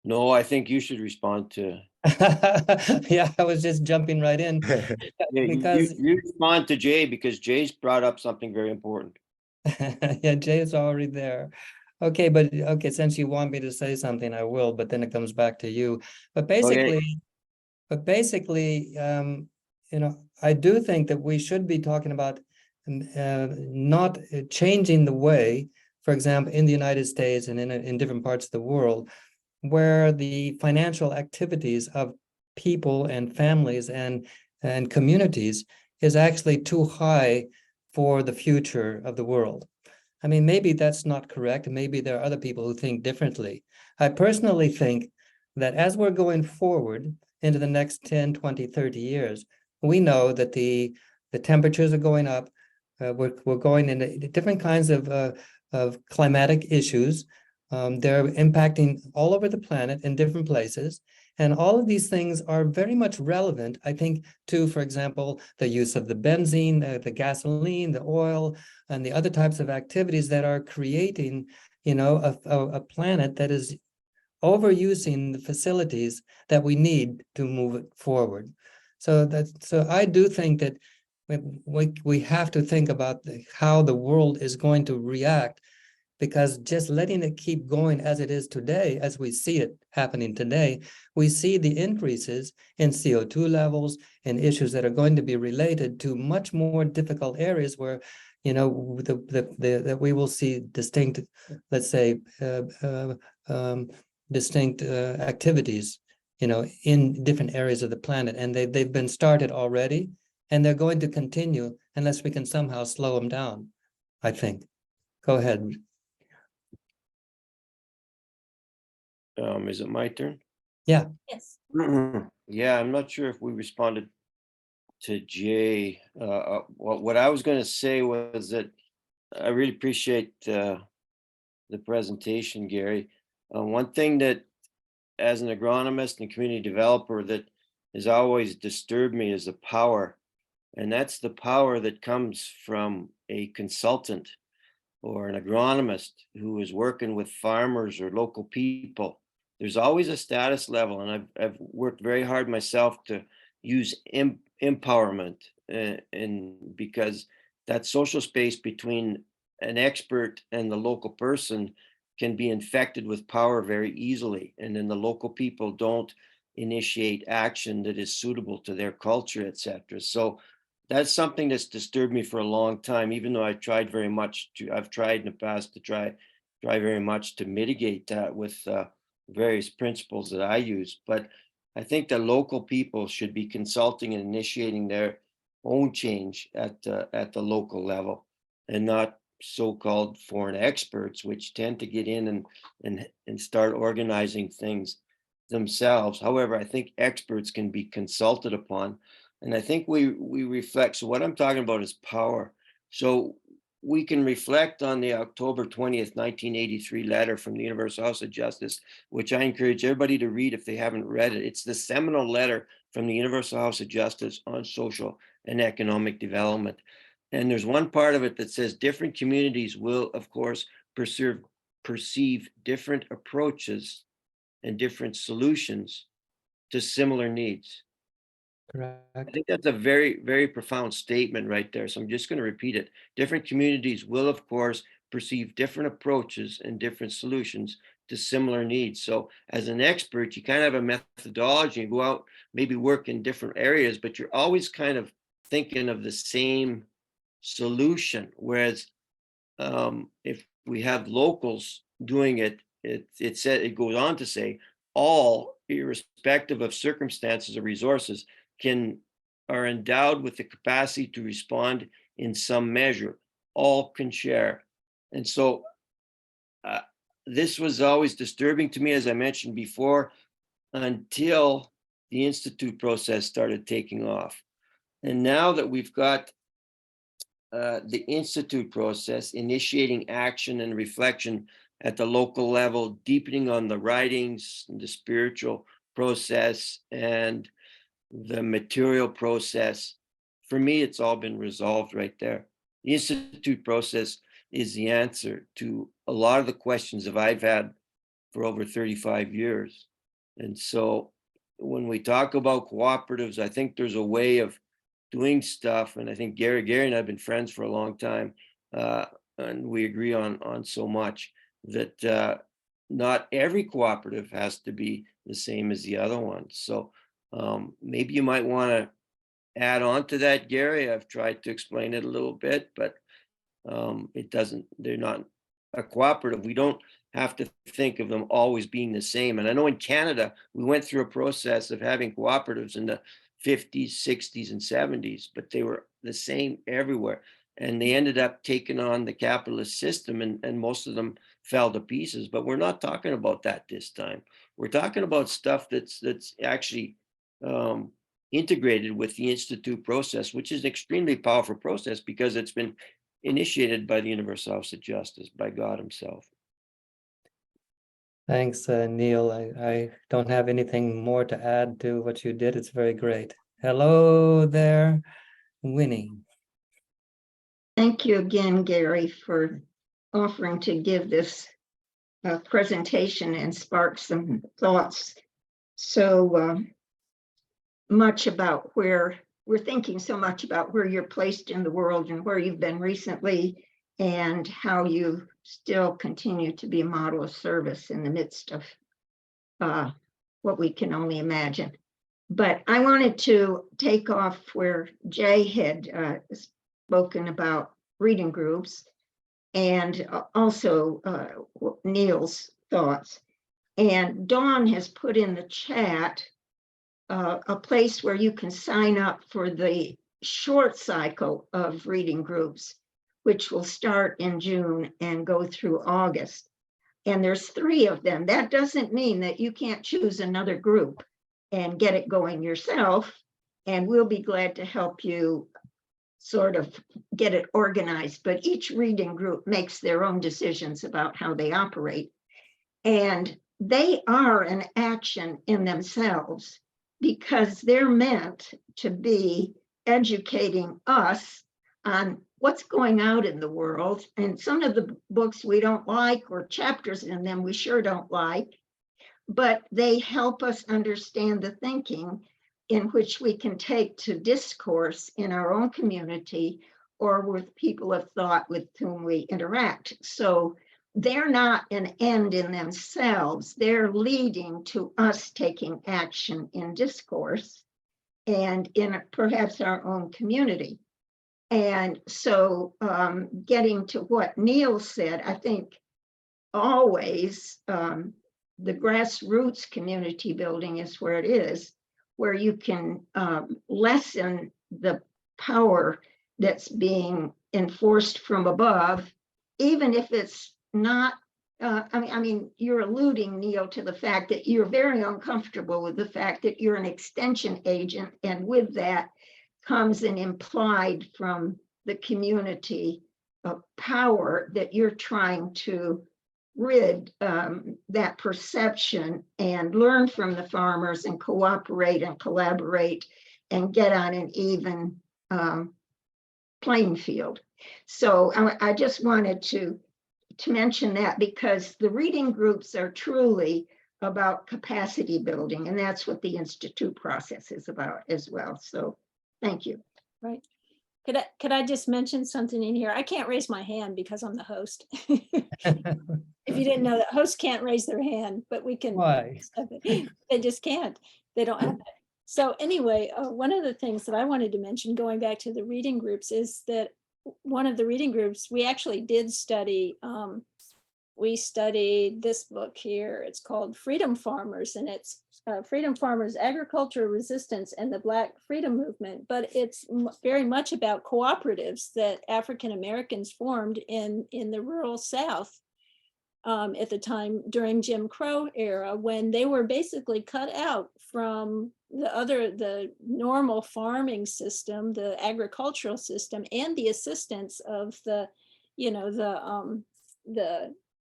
No, I think you should respond to. Yeah, I was just jumping right in Yeah, because you respond to Jay, because Jay's brought up something very important. yeah, Jay is already there. Okay, but okay, since you want me to say something, I will, but then it comes back to you. But basically, I do think that we should be talking about not changing the way, for example, in the United States and in different parts of the world, where the financial activities of people and families and communities is actually too high for the future of the world. I mean, maybe that's not correct. Maybe there are other people who think differently. I personally think that as we're going forward into the next 10, 20, 30 years, we know that the temperatures are going up. We're going into different kinds of climatic issues. They're impacting all over the planet in different places. And all of these things are very much relevant, I think, to, for example, the use of the benzene, the gasoline, the oil, and the other types of activities that are creating, a planet that is overusing the facilities that we need to move it forward. So I do think that we have to think about how the world is going to react, because just letting it keep going as it is today, as we see it happening today, we see the increases in CO2 levels and issues that are going to be related to much more difficult areas where, that we will see distinct, let's say, distinct activities, in different areas of the planet. And they've been started already, and they're going to continue unless we can somehow slow them down, I think. Go ahead. Is it my turn? Yeah. Yes. Yeah, I'm not sure if we responded to Jay. What I was going to say was that I really appreciate the presentation, Gary. One thing that, as an agronomist and community developer, that has always disturbed me is the power. And that's the power that comes from a consultant or an agronomist who is working with farmers or local people. There's always a status level, and I've worked very hard myself to use empowerment, and because that social space between an expert and the local person can be infected with power very easily, and then the local people don't initiate action that is suitable to their culture, etc. So that's something that's disturbed me for a long time, even though I've tried in the past to try very much to mitigate that with various principles that I use. But I think that local people should be consulting and initiating their own change at the local level, and not so-called foreign experts, which tend to get in and start organizing things themselves. However, I think experts can be consulted upon, and I think we reflect. So what I'm talking about is power. So we can reflect on the October 20th, 1983 letter from the Universal House of Justice, which I encourage everybody to read if they haven't read it. It's the seminal letter from the Universal House of Justice on social and economic development. And there's one part of it that says different communities will, of course, perceive different approaches and different solutions to similar needs. I Correct. think that's a very, very profound statement right there. So I'm just going to repeat it. Different communities will, of course, perceive different approaches and different solutions to similar needs. So as an expert, you kind of have a methodology and go out, maybe work in different areas, but you're always kind of thinking of the same solution. Whereas if we have locals doing it, it goes on to say all, irrespective of circumstances or resources, are endowed with the capacity to respond in some measure. All can share. And so this was always disturbing to me, as I mentioned before, until the Institute process started taking off. And now that we've got the Institute process initiating action and reflection at the local level, deepening on the writings, the spiritual process, and the material process, for me, it's all been resolved right there. The Institute process is the answer to a lot of the questions that I've had for over 35 years. And so when we talk about cooperatives, I think there's a way of doing stuff. And I think Gary and I have been friends for a long time. And we agree on so much that not every cooperative has to be the same as the other one. So maybe you might want to add on to that, Gary. I've tried to explain it a little bit, but they're not a cooperative. We don't have to think of them always being the same. And I know in Canada, we went through a process of having cooperatives in the 50s, 60s, and 70s, but they were the same everywhere. And they ended up taking on the capitalist system, and most of them fell to pieces. But we're not talking about that this time. We're talking about stuff that's actually integrated with the Institute process, which is an extremely powerful process because it's been initiated by the Universal House of Justice, by God himself. Thanks, Neil. I don't have anything more to add to what you did. It's very great. Hello there, Winnie. Thank you again, Gary, for offering to give this presentation and spark some thoughts so much about where we're thinking so much about where you're placed in the world and where you've been recently and how you still continue to be a model of service in the midst of what we can only imagine. But I wanted to take off where Jay had spoken about reading groups and also Neil's thoughts. And Dawn has put in the chat a place where you can sign up for the short cycle of reading groups, which will start in June and go through August. And there's 3 of them. That doesn't mean that you can't choose another group and get it going yourself. And we'll be glad to help you sort of get it organized. But each reading group makes their own decisions about how they operate. And they are an action in themselves because they're meant to be educating us on what's going out in the world. And some of the books we don't like, or chapters in them we sure don't like, but they help us understand the thinking in which we can take to discourse in our own community or with people of thought with whom we interact. So they're not an end in themselves. They're leading to us taking action in discourse and in perhaps our own community. And so getting to what Neil said, I think always the grassroots community building is where it is, where you can lessen the power that's being enforced from above, even if it's not, I mean, you're alluding, Neil, to the fact that you're very uncomfortable with the fact that you're an extension agent, and with that comes an implied from the community of power that you're trying to rid that perception and learn from the farmers and cooperate and collaborate and get on an even playing field. So I just wanted to mention that, because the reading groups are truly about capacity building, and that's what the Institute process is about as well. So thank you. Right. Could I just mention something in here? I can't raise my hand because I'm the host. If you didn't know, that hosts can't raise their hand, but we can. Why? They just can't. They don't have that. So anyway, one of the things that I wanted to mention, going back to the reading groups, is that one of the reading groups we actually did study. We studied this book here. It's called Freedom Farmers, and it's Freedom Farmers, Agricultural Resistance and the Black Freedom Movement. But it's very much about cooperatives that African Americans formed in the rural South at the time during Jim Crow era, when they were basically cut out from the normal farming system, the agricultural system, and the assistance of the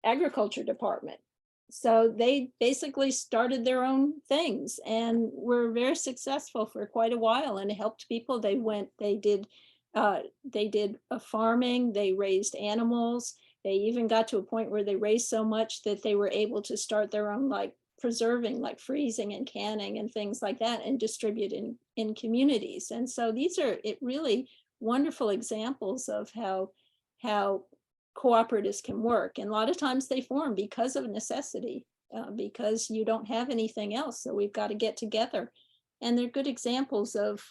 agriculture department. So they basically started their own things and were very successful for quite a while, and it helped people. They did farming, they raised animals. They even got to a point where they raised so much that they were able to start their own, like, preserving, like freezing and canning and things like that, and distribute in communities. And so these are really wonderful examples of how cooperatives can work. And a lot of times they form because of necessity, because you don't have anything else. So we've got to get together. And they're good examples of,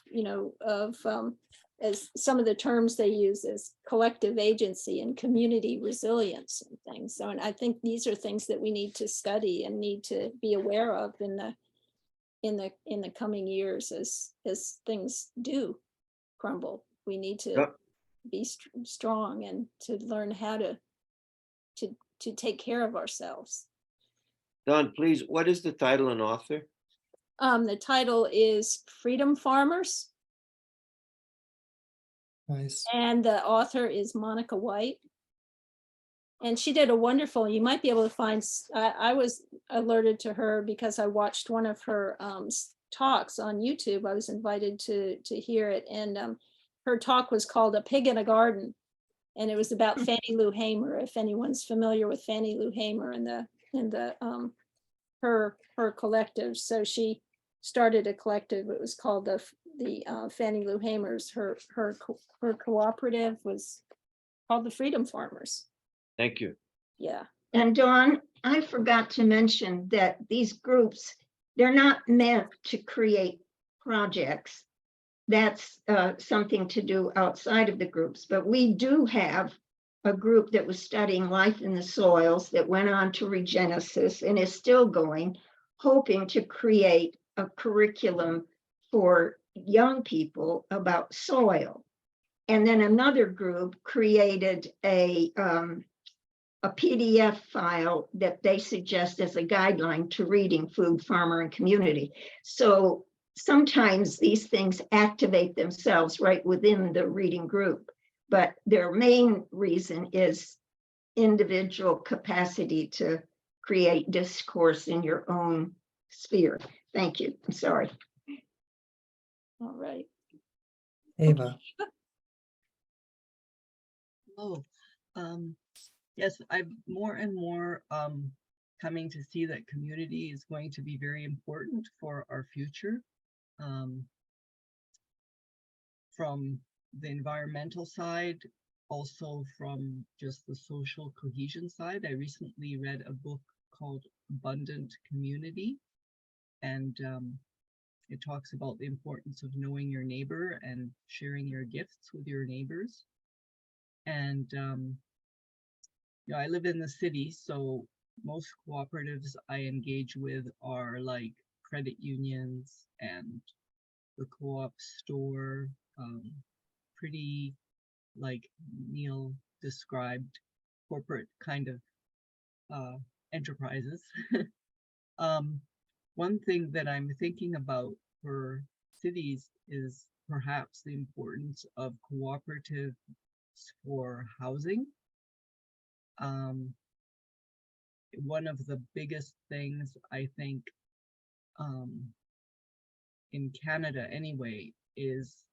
as some of the terms they use is collective agency and community resilience and things. So, and I think these are things that we need to study and need to be aware of in the coming years as things do crumble. We need to be strong and to learn how to take care of ourselves. Don, please, what is the title and author? The title is Freedom Farmers. Nice. And the author is Monica White. And she did a wonderful, you might be able to find, I was alerted to her because I watched one of her talks on YouTube. I was invited to hear it. And her talk was called A Pig in a Garden. And it was about Fannie Lou Hamer, if anyone's familiar with Fannie Lou Hamer and her collective. So she started a collective. It was called the Fannie Lou Hamer's. Her cooperative was called the Freedom Farmers. Thank you. Yeah. And Dawn, I forgot to mention that these groups, they're not meant to create projects. That's something to do outside of the groups. But we do have a group that was studying life in the soils that went on to Regenesis and is still going, hoping to create a curriculum for young people about soil. And then another group created a PDF file that they suggest as a guideline to reading Food, Farmer, and Community. So sometimes these things activate themselves right within the reading group, but their main reason is individual capacity to create discourse in your own sphere. Thank you. I'm sorry. All right. Ava. Oh, yes, I'm more and more coming to see that community is going to be very important for our future. From the environmental side, also from just the social cohesion side. I recently read a book called Abundant Community, and it talks about the importance of knowing your neighbor and sharing your gifts with your neighbors. And I live in the city, so most cooperatives I engage with are like credit unions and the co-op store, pretty, like Neil described, corporate kind of enterprises. One thing that I'm thinking about for cities is perhaps the importance of cooperatives for housing. One of the biggest things I think in Canada anyway is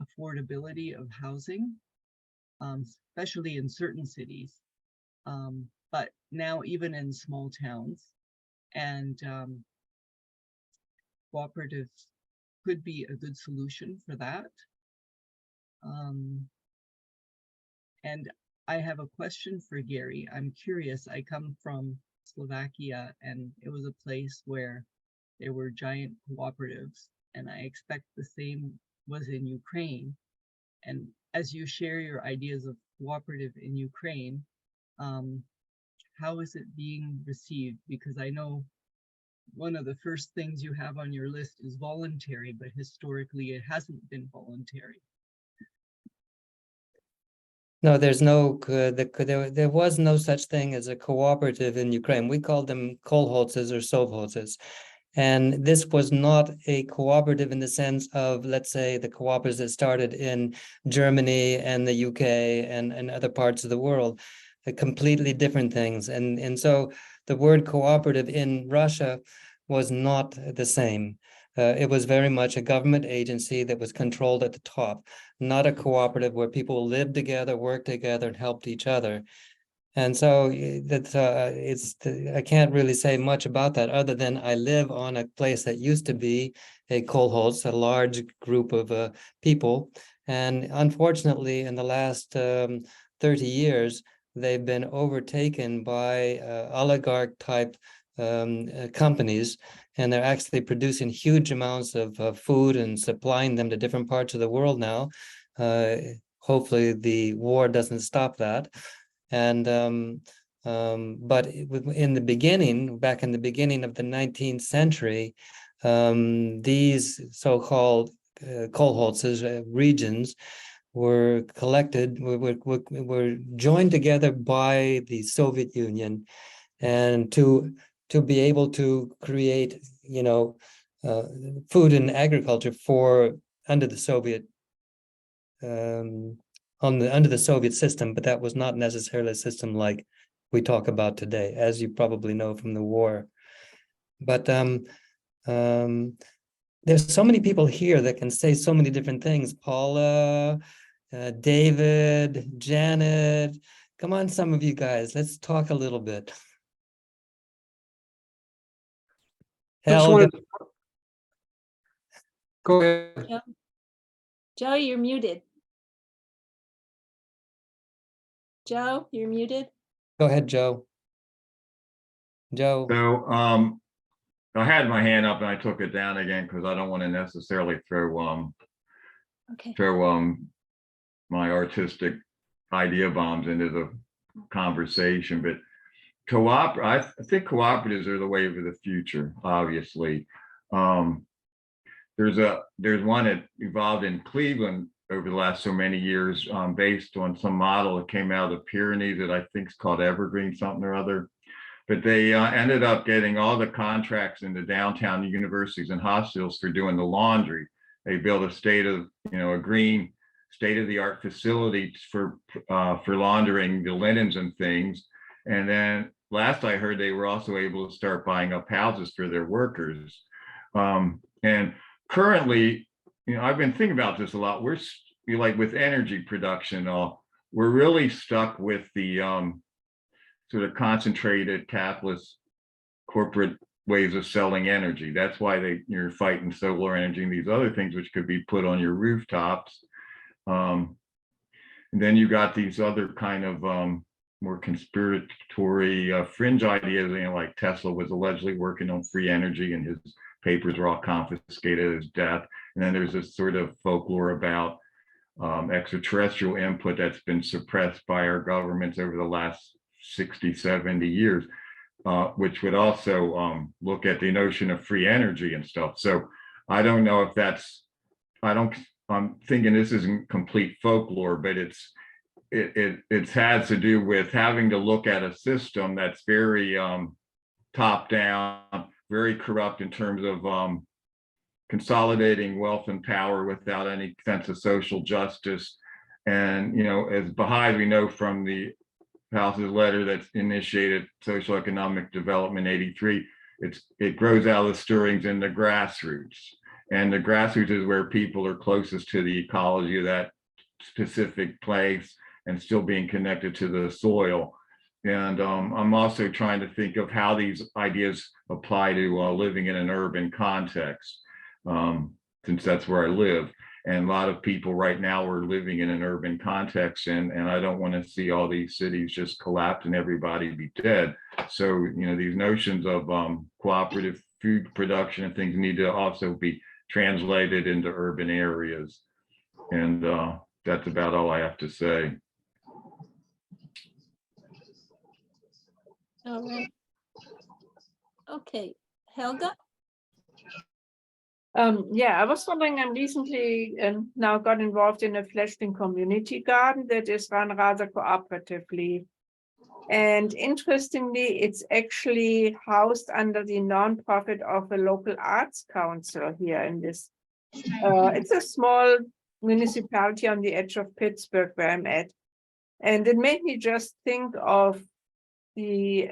affordability of housing, especially in certain cities, but now even in small towns. And cooperatives could be a good solution for that. And I have a question for Gary. I'm curious, I come from Slovakia, and it was a place where there were giant cooperatives, and I expect the same was in Ukraine. And as you share your ideas of cooperative in Ukraine, how is it being received? Because I know one of the first things you have on your list is voluntary, but historically it hasn't been voluntary. No, there's no, there was no such thing as a cooperative in Ukraine. We called them kolkhozes or sovkhozes. And this was not a cooperative in the sense of, let's say, the cooperatives that started in Germany and the UK and other parts of the world, completely different things. And so the word cooperative in Russia was not the same. It was very much a government agency that was controlled at the top, not a cooperative where people lived together, worked together, and helped each other. And so that's I can't really say much about that other than I live on a place that used to be a kolkhoz, a large group of people. And unfortunately, in the last 30 years, they've been overtaken by oligarch type companies, and they're actually producing huge amounts of food and supplying them to different parts of the world now. Hopefully the war doesn't stop that. And but in the beginning, back in the beginning of the 19th century, these so-called kolkhozes, regions, were collected, were joined together by the Soviet Union, and to be able to create, food and agriculture for under the Soviet under the Soviet system, but that was not necessarily a system like we talk about today, as you probably know from the war. But there's so many people here that can say so many different things. Paula, David, Janet, come on, some of you guys, let's talk a little bit. Helga. Go ahead. Joe, you're muted. Joe, you're muted. Go ahead, Joe. Joe. So I had my hand up and I took it down again because I don't want to necessarily throw my artistic idea bombs into the conversation, but I think cooperatives are the way of the future, obviously. There's one that evolved in Cleveland over the last so many years, based on some model that came out of the Pyrenees that I think is called Evergreen something or other. But they ended up getting all the contracts in the downtown universities and hospitals for doing the laundry. They built a green state-of-the-art facility for laundering the linens and things. And then last I heard, they were also able to start buying up houses for their workers. And currently, I've been thinking about this a lot. We're like with energy production, we're really stuck with the sort of concentrated capitalist corporate ways of selling energy. That's why you're fighting solar energy and these other things which could be put on your rooftops. And then you got these other kind of more conspiratory fringe ideas, you know, like Tesla was allegedly working on free energy and his papers were all confiscated at his death. And then there's this sort of folklore about extraterrestrial input that's been suppressed by our governments over the last 60, 70 years, which would also look at the notion of free energy and stuff. So I don't know if that's, I'm thinking this isn't complete folklore, but it has to do with having to look at a system that's very top down, very corrupt in terms of consolidating wealth and power without any sense of social justice. And, you know, as Baha'is, we know from the House's letter that's initiated social economic development 83, it grows out of the stirrings in the grassroots. And the grassroots is where people are closest to the ecology of that specific place and still being connected to the soil. And I'm also trying to think of how these ideas apply to living in an urban context, since that's where I live. And a lot of people right now are living in an urban context, and I don't want to see all these cities just collapse and everybody be dead. So, you know, these notions of cooperative food production and things need to also be translated into urban areas. And that's about all I have to say. All right. Okay, Helga? Yeah, I was wondering, I recently now got involved in a Fleshling community garden that is run rather cooperatively. And interestingly, it's actually housed under the nonprofit of a local arts council here in this. It's a small municipality on the edge of Pittsburgh where I'm at. And it made me just think of the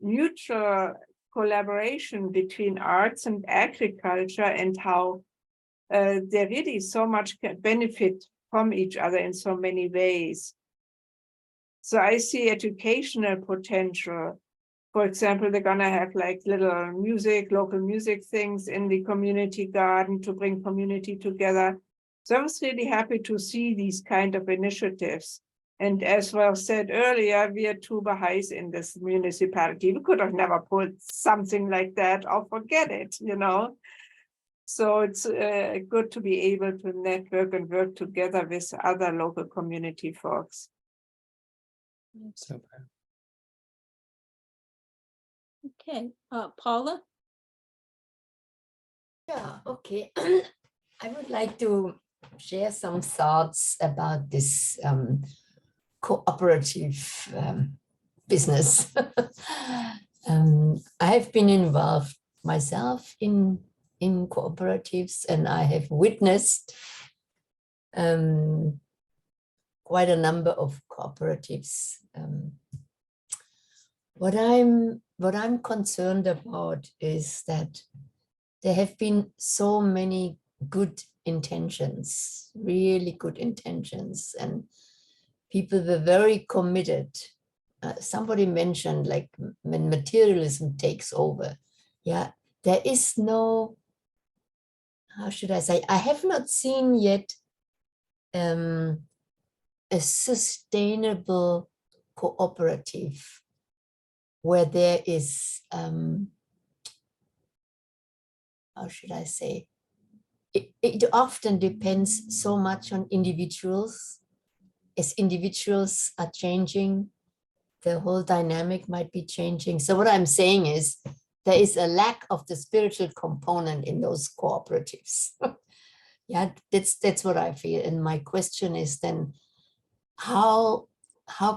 mutual collaboration between arts and agriculture and how there really so much can benefit from each other in so many ways. So I see educational potential. For example, they're gonna have like little music, local music things in the community garden to bring community together. So I was really happy to see these kind of initiatives. And as well said earlier, we are 2 Baha'is in this municipality. We could have never put something like that or forget it, you know. So it's good to be able to network and work together with other local community folks. Super. Okay, Paula? Yeah, okay. I would like to share some thoughts about this cooperative business. I have been involved myself in cooperatives, and I have witnessed quite a number of cooperatives. What I'm concerned about is that there have been so many good intentions, really good intentions, and people were very committed. Somebody mentioned, like, when materialism takes over, yeah, there is no, how should I say, I have not seen yet a sustainable cooperative where there is, how should I say, it often depends so much on individuals. As individuals are changing, the whole dynamic might be changing. So what I'm saying is there is a lack of the spiritual component in those cooperatives. Yeah, that's what I feel. And my question is then, how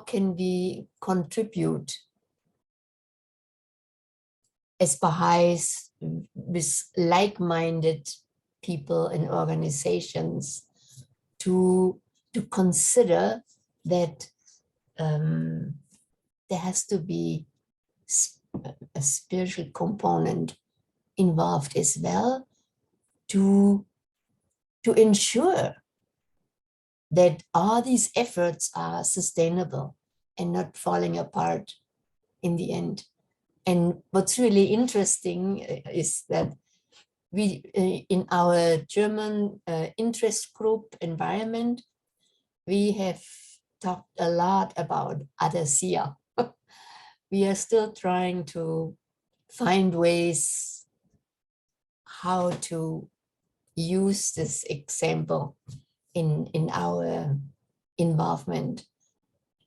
can we contribute as Baha'is with like-minded people and organizations to consider that there has to be a spiritual component involved as well to ensure that all these efforts are sustainable and not falling apart in the end. And what's really interesting is that we, in our German interest group environment, we have talked a lot about Adasiyyah. We are still trying to find ways how to use this example in our involvement.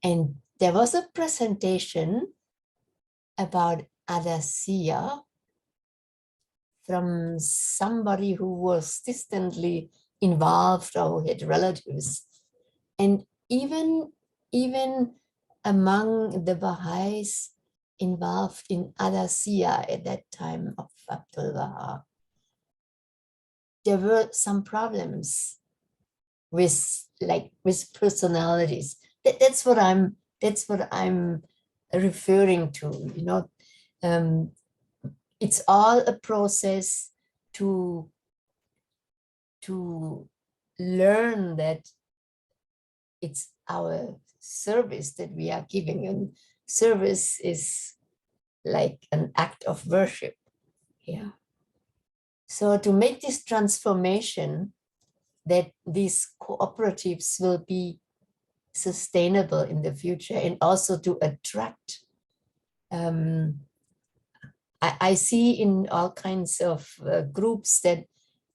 And there was a presentation about Adasiyyah from somebody who was distantly involved or had relatives. And even among the Baha'is involved in Adasiyyah at that time of Abdu'l-Baha, there were some problems with personalities. That's what I'm referring to, you know. It's all a process to learn that it's our service that we are giving, and service is like an act of worship. Yeah. So to make this transformation, that these cooperatives will be sustainable in the future, and also to attract, I see in all kinds of groups that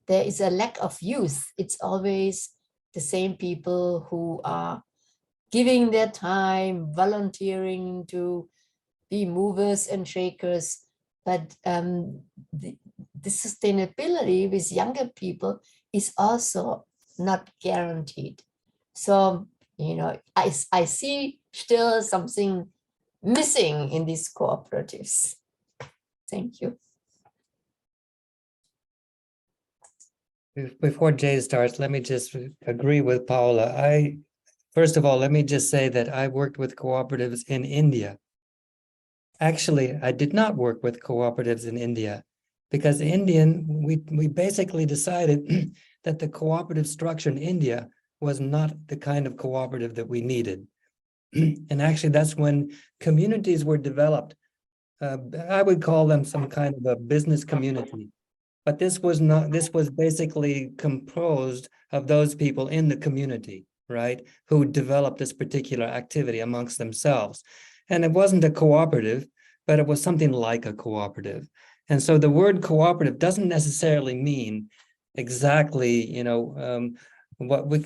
there is a lack of youth. It's always the same people who are giving their time, volunteering to be movers and shakers. But the sustainability with younger people is also not guaranteed. So, you know, I see still something missing in these cooperatives. Thank you. Before Jay starts, let me just agree with Paula. First of all, let me just say that I worked with cooperatives in India. Actually, I did not work with cooperatives in India because we basically decided that the cooperative structure in India was not the kind of cooperative that we needed. And actually, that's when communities were developed. I would call them some kind of a business community. But this was basically composed of those people in the community, right, who developed this particular activity amongst themselves. And it wasn't a cooperative, but it was something like a cooperative. And so the word cooperative doesn't necessarily mean exactly, you know,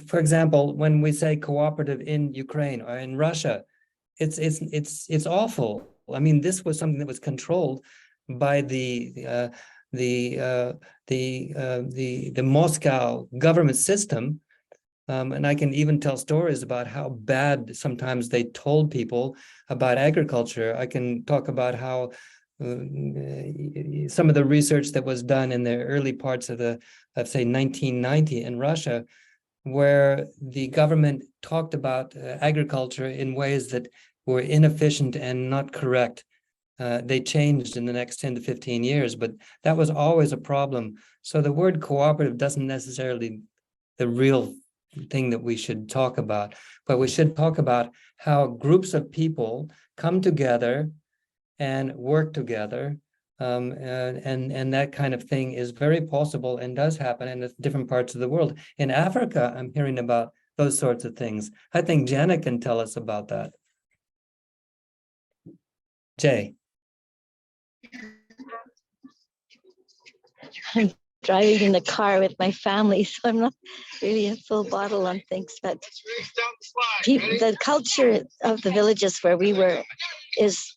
for example, when we say cooperative in Ukraine or in Russia, it's awful. I mean, this was something that was controlled by the Moscow government system, and I can even tell stories about how bad sometimes they told people about agriculture. I can talk about how some of the research that was done in the early parts of say 1990 in Russia, where the government talked about agriculture in ways that were inefficient and not correct. They changed in the next 10 to 15 years, but that was always a problem. So the word cooperative doesn't necessarily the real thing that we should talk about, but we should talk about how groups of people come together and work together. And that kind of thing is very possible and does happen in different parts of the world. In Africa, I'm hearing about those sorts of things. I think Janet can tell us about that. Jay. I'm driving in the car with my family, so I'm not really a full bottle on things, but the culture of the villages where we were is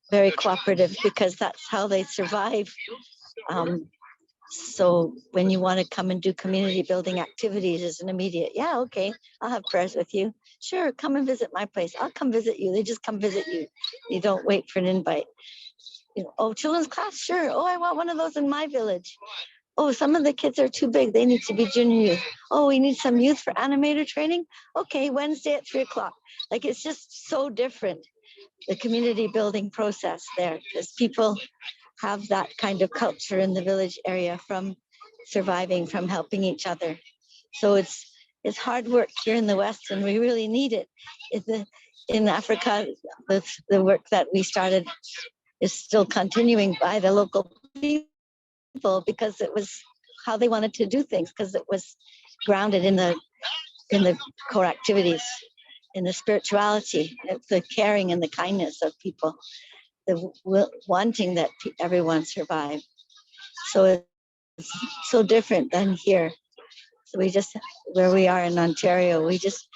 very cooperative because that's how they survive. So when you want to come and do community building activities, it's an immediate, yeah, okay, I'll have prayers with you. Sure, come and visit my place. I'll come visit you. They just come visit you. You don't wait for an invite. You know, oh, children's class, sure. Oh, I want one of those in my village. Oh, some of the kids are too big. They need to be junior youth. Oh, we need some youth for animator training. Okay, Wednesday at 3 o'clock. Like, it's just so different, the community building process there, because people have that kind of culture in the village area from surviving, from helping each other. So it's hard work here in the West, and we really need it. In Africa, the work that we started is still continuing by the local people because it was how they wanted to do things, because it was grounded in the the core activities, in the spirituality, the caring and the kindness of people, the wanting that everyone survive. So it's so different than here. So we just, where we are in Ontario, we just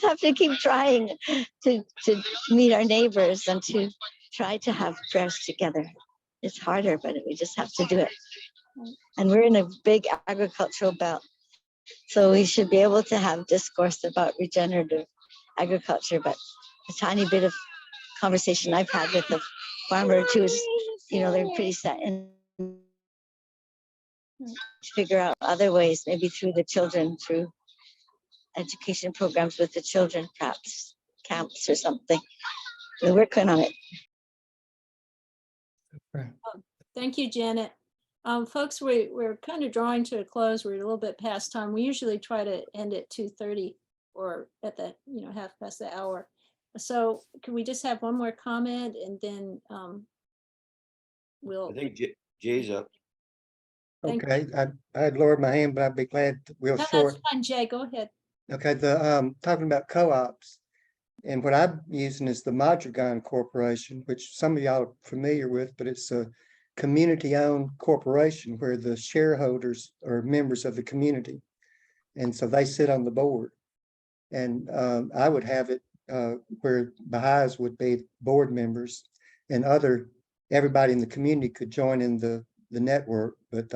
have to keep trying to meet our neighbors and to try to have prayers together. It's harder, but we just have to do it. And we're in a big agricultural belt, so we should be able to have discourse about regenerative agriculture. But a tiny bit of conversation I've had with a farmer or two is, they're pretty set in to figure out other ways, maybe through the children, through education programs with the children, perhaps camps or something. We're working on it. Thank you, Janet. Folks, we're kind of drawing to a close. We're a little bit past time. We usually try to end at 2:30 or at the, half past the hour. So can we just have one more comment and then we'll. I think Jay's up. Thank Okay, I had lowered my hand, but I'd be glad, real No, short. that's fine, Jay, go ahead. Okay, talking about co-ops, and what I'm using is the Madrigan Corporation, which some of y'all are familiar with, but it's a community-owned corporation where the shareholders are members of the community. And so they sit on the board. And I would have it where Baha'is would be board members and everybody in the community could join in the network, but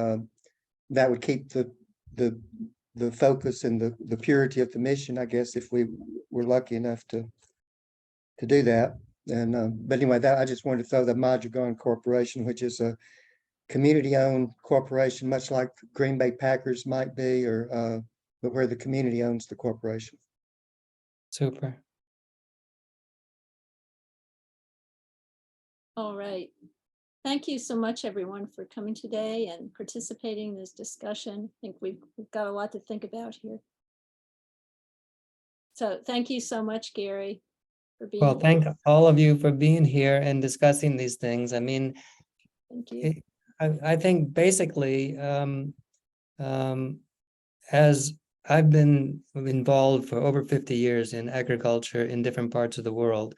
that would keep the focus and the purity of the mission, I guess, if we were lucky enough to do that. And but anyway, I just wanted to throw the Madrigan Corporation, which is a community-owned corporation, much like Green Bay Packers might be, or but where the community owns the corporation. Super. All right. Thank you so much, everyone, for coming today and participating in this discussion. I think we've got a lot to think about here. So thank you so much, Gary, for being Well, here. thank all of you for being here and discussing these things. I mean, Thank you. I think basically, as I've been involved for over 50 years in agriculture in different parts of the world,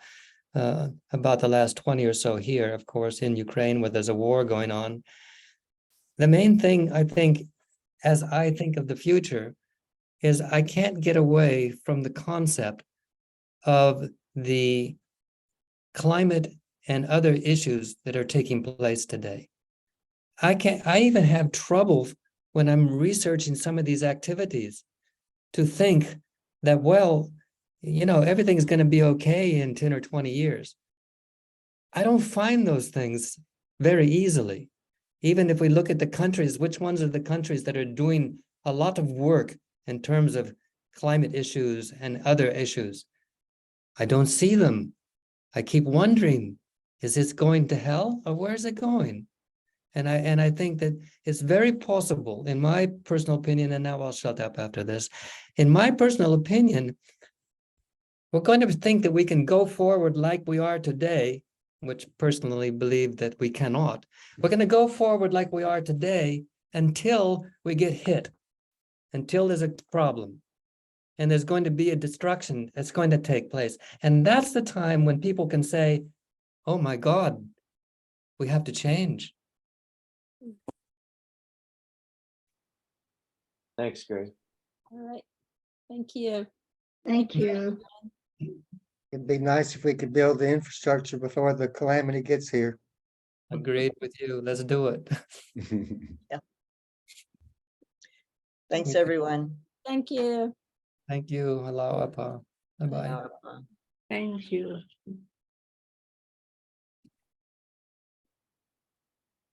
about the last 20 or so here, of course, in Ukraine, where there's a war going on. The main thing, I think, as I think of the future, is I can't get away from the concept of the climate and other issues that are taking place today. I even have trouble when I'm researching some of these activities to think that, well, everything's going to be okay in 10 or 20 years. I don't find those things very easily. Even if we look at the countries, which ones are the countries that are doing a lot of work in terms of climate issues and other issues? I don't see them. I keep wondering, is this going to hell or where is it going? And I think that it's very possible, in my personal opinion, and now I'll shut up after this. In my personal opinion, we're going to think that we can go forward like we are today, which personally believe that we cannot. We're going to go forward like we are today until we get hit, until there's a problem. And there's going to be a destruction that's going to take place. And that's the time when people can say, oh my God, we have to change. Thanks, Gary. All right. Thank you. Thank you. It'd be nice if we could build the infrastructure before the calamity gets here. Agreed with you. Let's do it. Thanks, everyone. Thank you. Thank you. Aloha. Bye-bye. Aloha. Thank you.